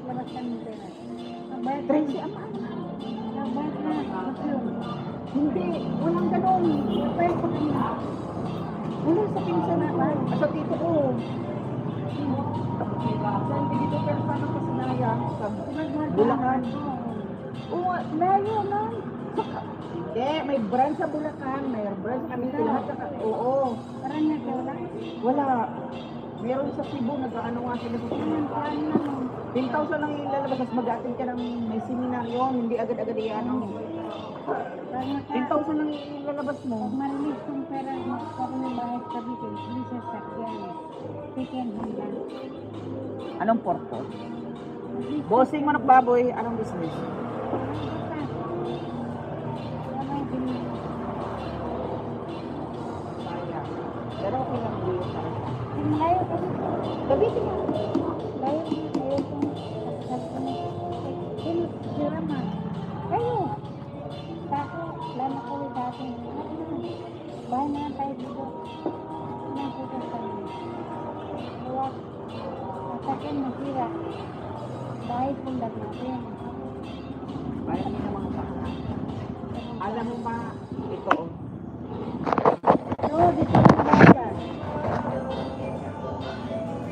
Labas kami pera. 13, ama. Hindi, walang ganun. Wala sa pinsan na ba? Sa tito ko. Sa dito pero sa ng Pasinaya, sa Bulacan. Oo, layo man. Hindi, may brand sa Bulacan, may brand sa Cavite, lahat sa oo. Parang nagkawala. Wala. Meron sa Cebu, nag-ano nga sila sa Cebu. 10,000 lang yung lalabas, tapos mag-attend ka ng may seminar yun, hindi agad-agad yan. 10,000 lang yung lalabas mo. Pag marinig kong pera, magkakaroon ng bahay sa Cavite, hindi sa sakyan. Second hand lang. Anong purpose? Bossing manok baboy, anong business? Pero okay lang din sa Layo kasi. Cavite nga. Layo kung drama. Kayo. Tako, lana ko dati. Bahay na lang tayo dito. Nakuha sa luwak. Masakyan masira. Bahay pundat natin. Bayan niyo ng mga baka. Alam mo ba, ito,